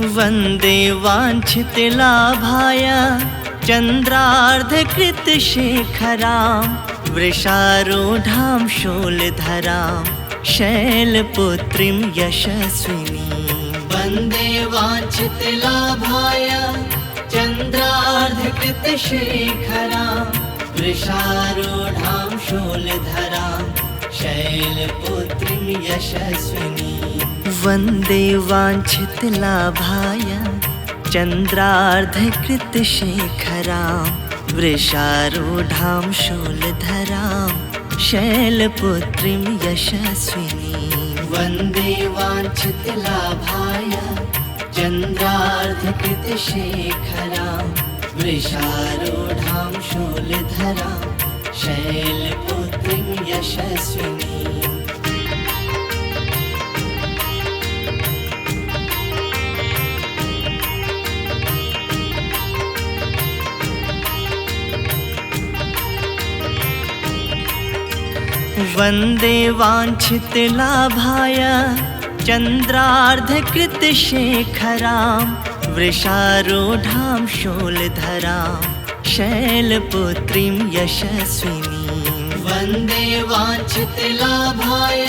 वन्दे वाञ्छितलाभाय चन्द्रार्धकृतशेखरां वृषारूढां शूलधरां शैलपुत्रीं यशस्विनी वन्दे वाञ्छितलाभाय चन्द्रार्धकृतशेखरां वृषारूढां शूलधरां शैलपुत्रीं यशस्विनी वन्दे वाञ्छितलाभाय चन्द्रार्धकृतशेखरां वृषारूढां शूलधरां शैलपुत्रीं यशस्विनी वन्दे वाञ्छितलाभाय चन्द्रार्धकृतशेखरां वृषारूढां शूलधरां शैलपुत्रीं यशस्विनी वन्दे वाञ्छितलाभाय चन्द्रार्धकृतशेखरां वृषारूढां शूलधरां शैलपुत्रीं यशस्विनी वन्दे वाञ्छितलाभाय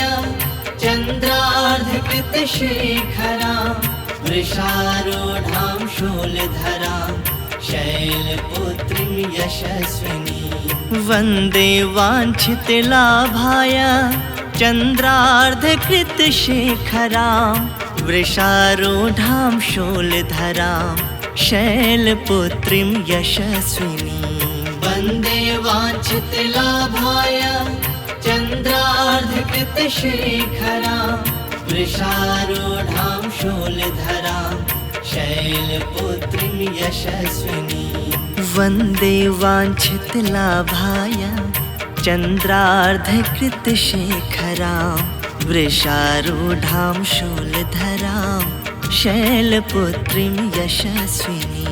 चन्द्रार्धकृतशेखरां वृषारूढां शूलधरां शैलपुत्रीं यशस्विनी वन्दे वाञ्छितलाभाय चन्द्रार्धकृतशेखरां वृषारूढां शूलधरां शैलपुत्रीं यशस्विनी वन्दे वाञ्छितलाभाय चन्द्रार्धकृतशेखरां वृषारूढां शूलधरां शैलपुत्रीं यशस्विनी वन्दे वाञ्छितलाभाय चन्द्रार्धकृतशेखरां वृषारूढां शूलधरां शैलपुत्रीं यशस्विनी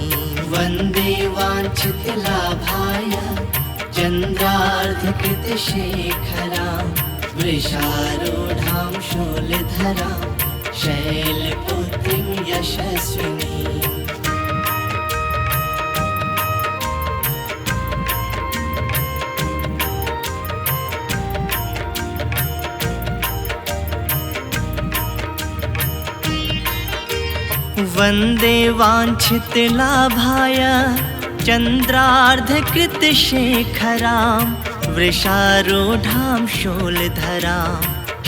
वन्दे वाञ्छितलाभाय चन्द्रार्धकृतशेखरां वृषारूढां शूलधरां शैलपुत्रीं यशस्विनी वन्दे वाञ्छितलाभाय चन्द्रार्धकृतशेखरां वृषारूढां शूलधरां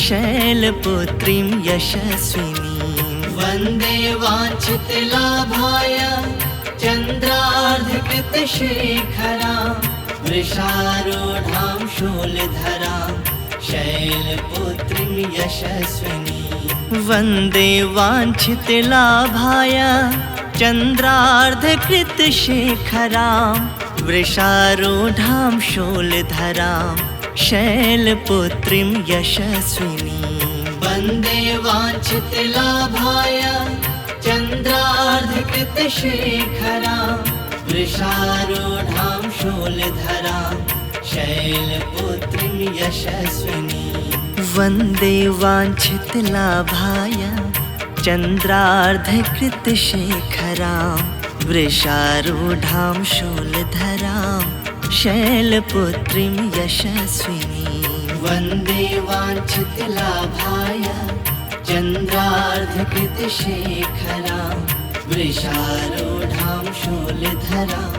शैलपुत्रीं यशस्विनी वन्दे वाञ्छितलाभाय चन्द्रार्धकृतशेखरां वृषारूढां शूलधरां शैलपुत्रीं यशस्विनी वन्दे वाञ्छितलाभाय चन्द्रार्धकृतशेखरां वृषारूढां शूलधरां शैलपुत्रीं यशस्विनी वन्दे वाञ्छितलाभाय चन्द्रार्धकृतशेखरां वृषारूढां शूलधरां शैलपुत्रीं यशस्विनी वन्दे वाञ्छितलाभाय चन्द्रार्धकृतशेखरां वृषारूढां शूलधरां शैलपुत्रीं यशस्विनी वन्दे वाञ्छितलाभाय चन्द्रार्धकृतशेखरां वृषारूढां शूलधरां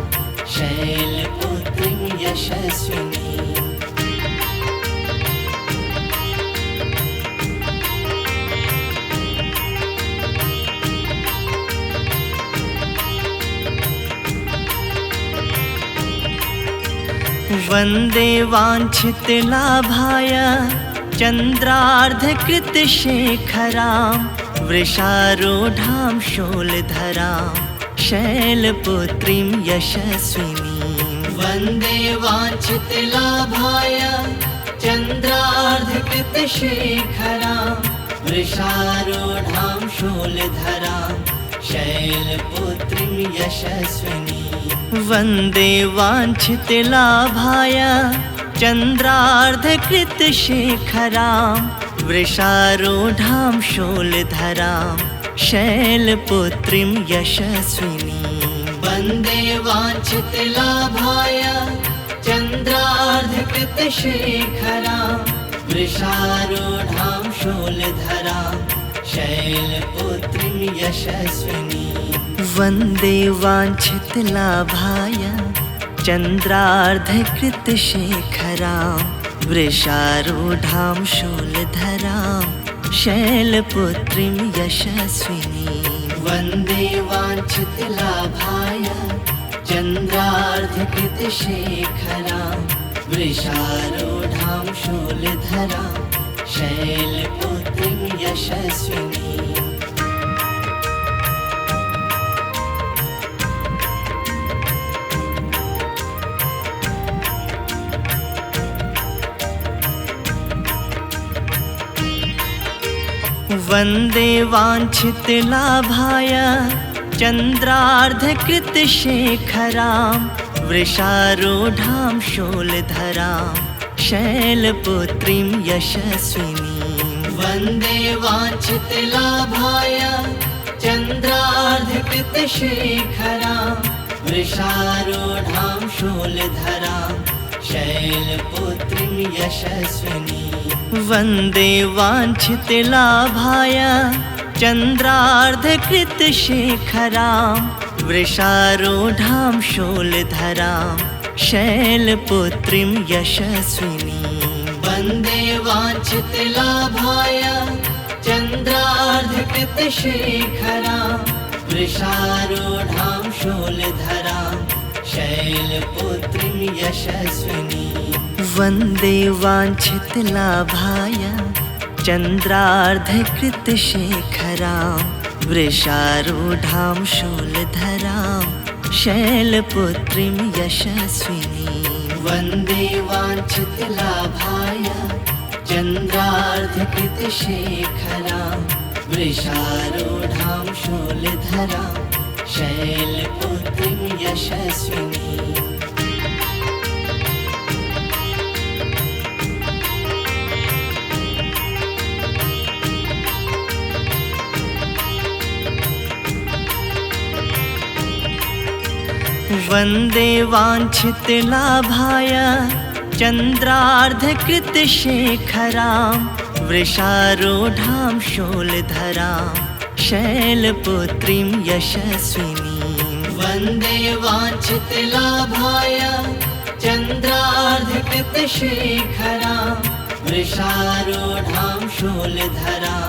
शैलपुत्रीं यशस्विनी वन्दे वाञ्छितलाभाय चन्द्रार्धकृतशेखरां वृषारूढां शूलधरां शैलपुत्रीं यशस्विनी वन्दे वाञ्छितलाभाय चन्द्रार्धकृतशेखरां वृषारूढां शूलधरां शैलपुत्रीं यशस्विनी वन्दे वाञ्छितलाभाय चन्द्रार्धकृतशेखरां वृषारूढां शूलधरां शैलपुत्रीं यशस्विनी वन्दे वाञ्छितलाभाय चन्द्रार्धकृतशेखरां वृषारूढां शूलधरां शैलपुत्रीं यशस्विनी वन्दे वाञ्छितलाभाय चन्द्रार्धकृतशेखरां वृषारूढां शूलधरां शैलपुत्रीं यशस्विनी वन्दे वाञ्छितलाभाय चन्द्रार्धकृतशेखरां वृषारूढां शूलधरां शैलपुत्रीं यशस्विनी वन्दे वाञ्छितलाभाय चन्द्रार्धकृतशेखरां वृषारूढां शूलधरां शैलपुत्रीं यशस्विनी वन्दे वाञ्छितलाभाय चन्द्रार्धकृतशेखरां वृषारूढां शूलधरां शैलपुत्रीं यशस्विनी वन्दे वाञ्छितलाभाय चन्द्रार्धकृतशेखरां वृषारूढां शूलधरां शैलपुत्रीं यशस्विनी वन्दे वाञ्छितलाभाय चन्द्रार्धकृतशेखरां वृषारूढां शूलधरां शैलपुत्रीं यशस्विनी वन्दे वाञ्छितलाभाय चन्द्रार्धकृतशेखरां वृषारूढां शूलधरां शैलपुत्रीं यशस्विनी वन्दे वाञ्छितलाभाय चन्द्रार्धकृतशेखरां वृषारूढां शूलधरां शैलपुत्रीं यशस्विनी वन्दे वाञ्छितलाभाय चन्द्रार्धकृतशेखरां वृषारूढां शूलधरां शैलपुत्रीं यशस्विनी वन्दे वाञ्छितलाभाय चन्द्रार्धकृतशेखरां वृषारूढां शूलधरां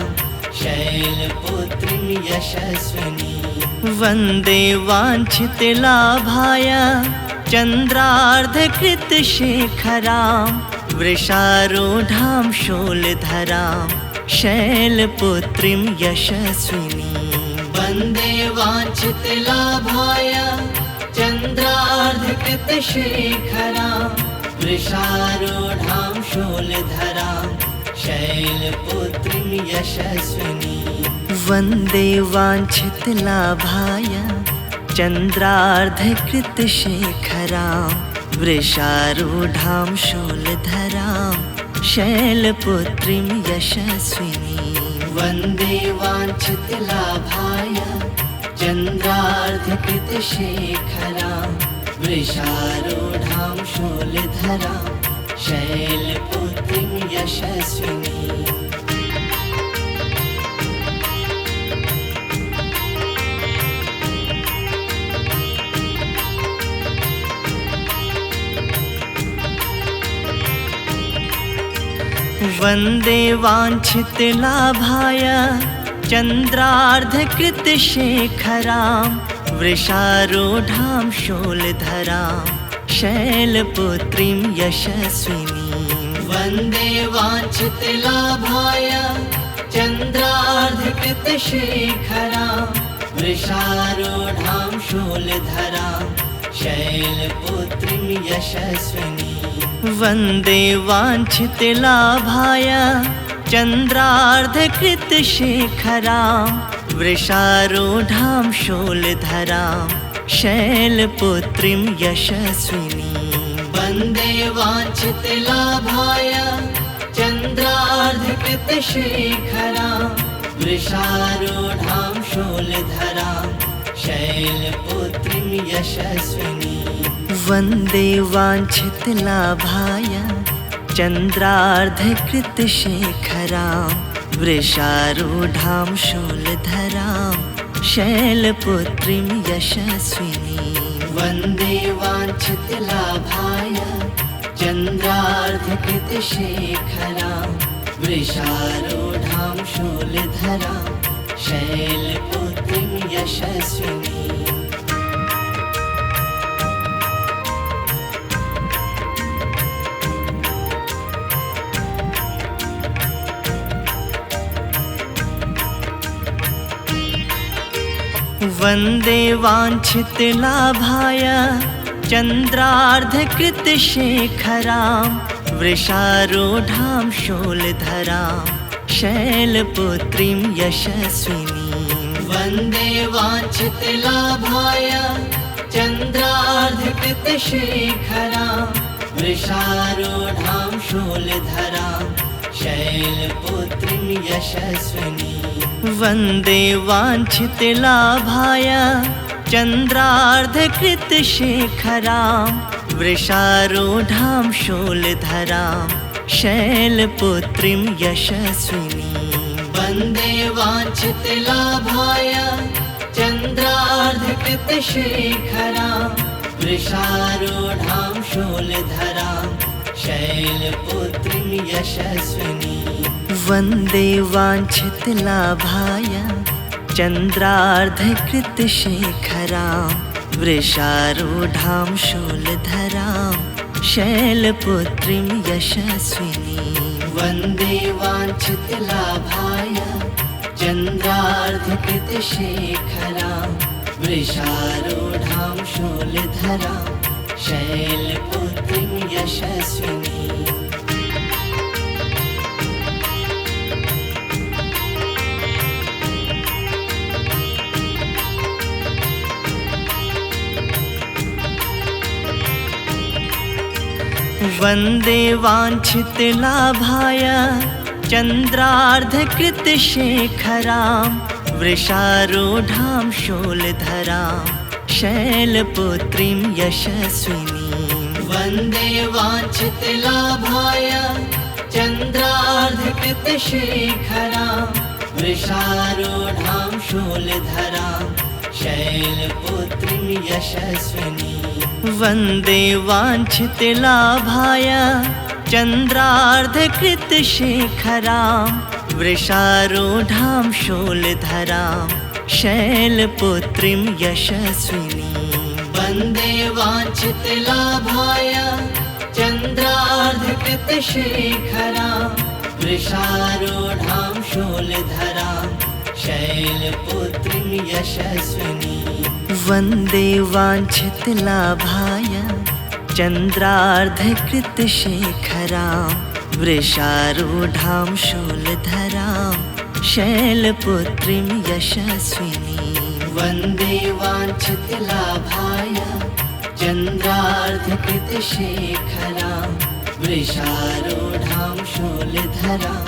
शैलपुत्रीं यशस्विनी वन्दे वाञ्छितलाभाय चन्द्रार्धकृतशेखरां वृषारूढां शूलधरां शैलपुत्रीं यशस्विनी वन्दे वाञ्छितलाभाय चन्द्रार्धकृतशेखरां वृषारूढां शूलधरां शैलपुत्रीं यशस्विनी वन्दे वाञ्छितलाभाय चन्द्रार्धकृतशेखरां वृषारूढां शूलधरां शैलपुत्रीं यशस्विनीं। वन्दे वाञ्छितलाभाय चन्द्रार्धकृतशेखरां वृषारूढां शूलधरां शैलपुत्रीं यशस्विनीं। वन्दे वाञ्छितलाभाय चन्द्रार्धकृतशेखरां वृषारूढां शूलधरां शैलपुत्रीं यशस्विनीं। वन्दे वाञ्छितलाभाय चन्द्रार्धकृतशेखरां वृषारूढां शूलधरां शैलपुत्रीं यशस्विनीं। वन्दे वाञ्छितलाभाय चन्द्रार्धकृतशेखरां वृषारूढां शूलधरां शैलपुत्रीं यशस्विनीं। वन्दे वाञ्छितलाभाय चन्द्रार्धकृतशेखरां वृषारूढां शूलधरां शैलपुत्रीं यशस्विनीं। वन्दे वाञ्छितलाभाय चन्द्रार्धकृतशेखरां वृषारूढां शूलधरां शैलपुत्रीं यशस्विनीं। वन्दे वाञ्छितलाभाय चन्द्रार्धकृतशेखरां वृषारूढां शूलधरां शैलपुत्रीं यशस्विनीं। वन्दे वाञ्छितलाभाय चन्द्रार्धकृतशेखरां वृषारूढां शूलधरां शैलपुत्रीं यशस्विनीं। वन्दे वाञ्छितलाभाय चन्द्रार्धकृतशेखरां वृषारूढां शूलधरां शैलपुत्रीं यशस्विनीं। वन्दे वाञ्छितलाभाय चन्द्रार्धकृतशेखरां वृषारूढां शूलधरां शैलपुत्रीं यशस्विनीं। वन्दे वाञ्छितलाभाय चन्द्रार्धकृतशेखरां वृषारूढां शूलधरां शैलपुत्रीं यशस्विनीं। वन्दे वाञ्छितलाभाय चन्द्रार्धकृतशेखरां वृषारूढां शूलधरां शैलपुत्रीं यशस्विनीं। वन्दे वाञ्छितलाभाय चन्द्रार्धकृतशेखरां वृषारूढां शूलधरां शैलपुत्रीं यशस्विनीं। वन्दे वाञ्छितलाभाय चन्द्रार्धकृतशेखरां वृषारूढां शूलधरां शैलपुत्रीं यशस्विनीं। वन्दे वाञ्छितलाभाय चन्द्रार्धकृतशेखरां वृषारूढां शूलधरां शैलपुत्रीं यशस्विनीं। वन्दे वाञ्छितलाभाय चन्द्रार्धकृतशेखरां वृषारूढां शूलधरां शैलपुत्रीं यशस्विनीं। वन्दे वाञ्छितलाभाय चन्द्रार्धकृतशेखरां वृषारूढां शूलधरां शैलपुत्रीं यशस्विनीं। वन्दे वाञ्छितलाभाय चन्द्रार्धकृतशेखरां वृषारूढां शूलधरां शैलपुत्रीं यशस्विनीं। वन्दे वाञ्छितलाभाय चन्द्रार्धकृतशेखरां वृषारूढां शूलधरां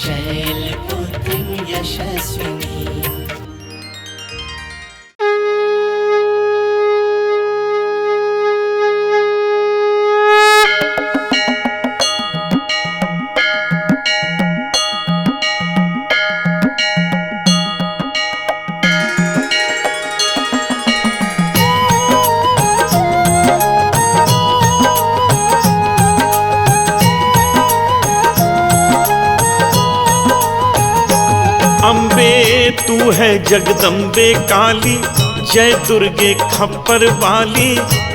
शैलपुत्रीं यशस्विनी। अम्बे तू है जगदम्बे काली, जय दुर्गे खप्पर वाली,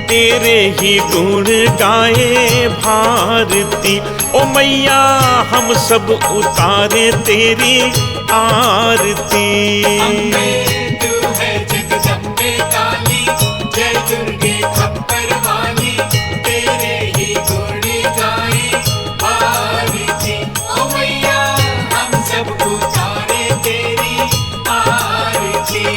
तेरे ही गुण गाए भारती। ओ मैया हम सब उतारे तेरी आरती। अम्बे तू है जगदम्बे काली, जय दुर्गे खप्पर वाली, तेरे ही गुण गाए भारती। ओ मैया हम सब उतारे तेरी आरती।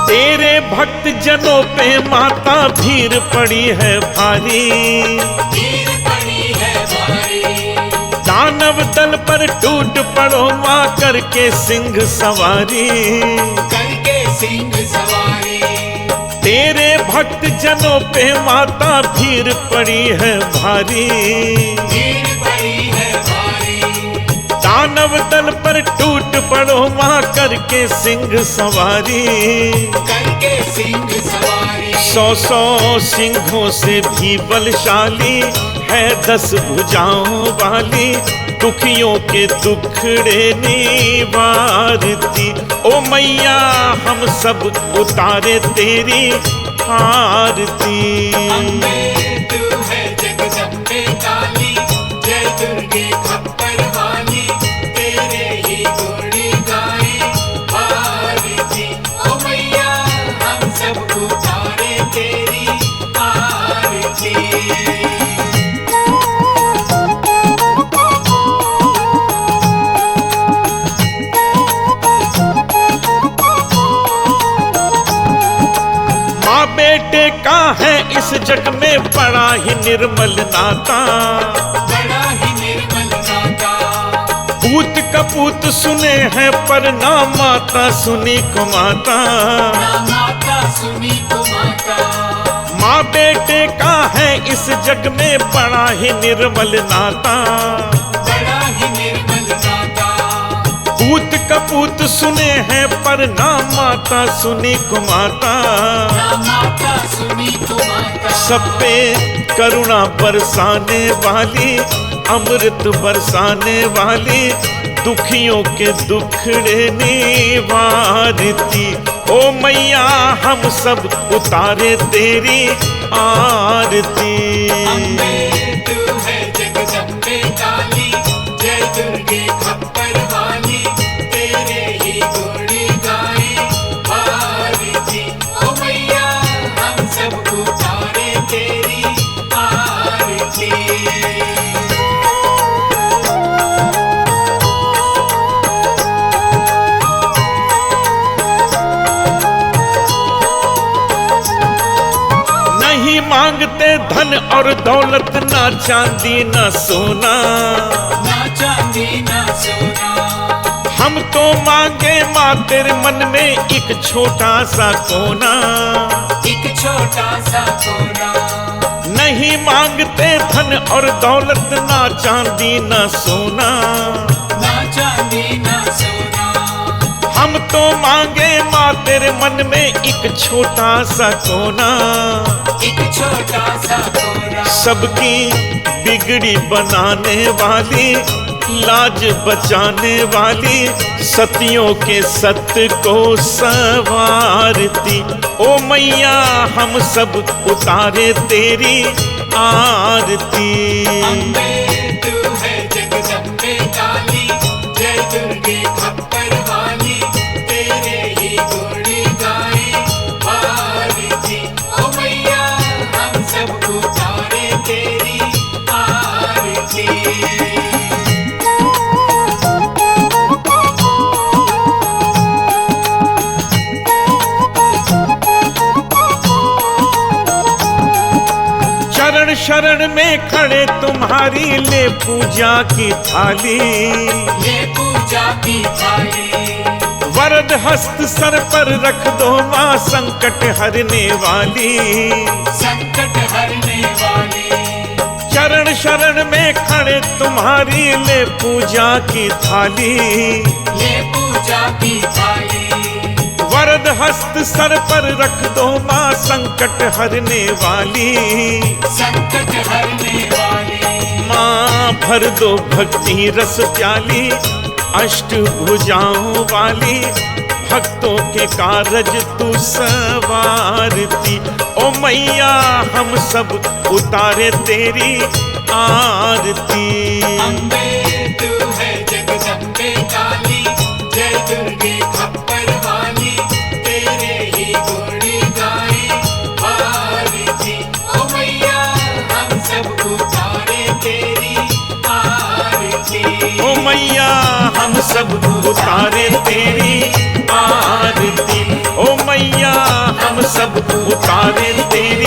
तेरे भक्त जनों पे माता भीड़ पड़ी है भारी, भीड़ पड़ी है भारी। दानव दल पर टूट पड़ो माँ करके सिंह सवारी। करके सिंह सवारी। तेरे भक्त जनों पे माता भीड़ पड़ी है भारी, भीड़ पड़ी है भारी। दानव दल पर टूट पड़ो माँ करके सिंह सवारी। करके सिंह सवारी। 100 सिंहों से भी बलशाली है 10 भुजाओं वाली, दुखियों के दुखड़े निवारती। ओ मैया हम सब उतारे तेरी आरती। अम्बे तू है जगदम्बे काली, जय दुर्गे खप्पर वाली, तेरे ही गुण गाए भारती। ओ मैया हम सब उतारे तेरी आरती। माँ बेटे का है इस जग में बड़ा ही निर्मल नाता, बड़ा ही निर्मल नाता। पूत कपूत सुने हैं पर ना माता सुनी को माता। ना माता सुनी को माता। माँ बेटे का है इस जग में बड़ा ही निर्मल नाता, बड़ा ही निर्मल नाता। पूत कपूत सुने हैं पर ना माता सुनी को माता। ना माता सुनी को माता। सब पे करुणा बरसाने वाली, अमृत बरसाने वाली, दुखियों के दुखड़े निवारती। ओ मैया हम सब उतारे तेरी आरती। अम्बे तू है जगदम्बे काली, जय दुर्गे खप्पर वाली, तेरे ही गुण गाए भारती। ओ मैया हम सब उतारे तेरी आरती। नहीं मांगते धन और दौलत, ना चांदी ना सोना, ना चांदी ना सोना। हम तो मांगे माँ तेरे मन में एक छोटा सा कोना। एक छोटा सा कोना। नहीं मांगते धन और दौलत, ना चांदी ना सोना, ना चांदी ना सोना। हम तो मांगे माँ तेरे मन में एक छोटा सा कोना। एक छोटा सा कोना। सबकी बिगड़ी बनाने वाली, लाज बचाने वाली, सतियों के सत्य को संवारती। ओ मैया हम सब उतारे तेरी आरती। अम्बे तू है जगदम्बे काली, जय दुर्गे खप्पर वाली, तेरे ही गुण गाए भारती। ओ मैया हम सब उतारे तेरी आरती। शरण में खड़े तुम्हारी ले पूजा की थाली, ये पूजा की थाली। वरद हस्त सर पर रख दो माँ संकट हरने वाली, संकट हरने वाली। चरण शरण में खड़े तुम्हारी ले पूजा की थाली, ये पूजा की थाली। वरद हस्त सर पर रख दो माँ संकट हरने वाली, संकट हरने वाली। माँ भर दो भक्ति रस प्याली, अष्ट भुजाओं वाली, भक्तों के कारज तू सवारती। ओ मैया हम सब उतारे तेरी आरती। अम्बे तू है जगदम्बे काली, जय दुर्गे खप्पर वाली, तेरे ही गुण गाए भारती। ओ मैया हम सब उतारे तेरी आरती। ओ मैया हम सब उतारे तेरी आरती। ओ मैया हम सब उतारे तेरी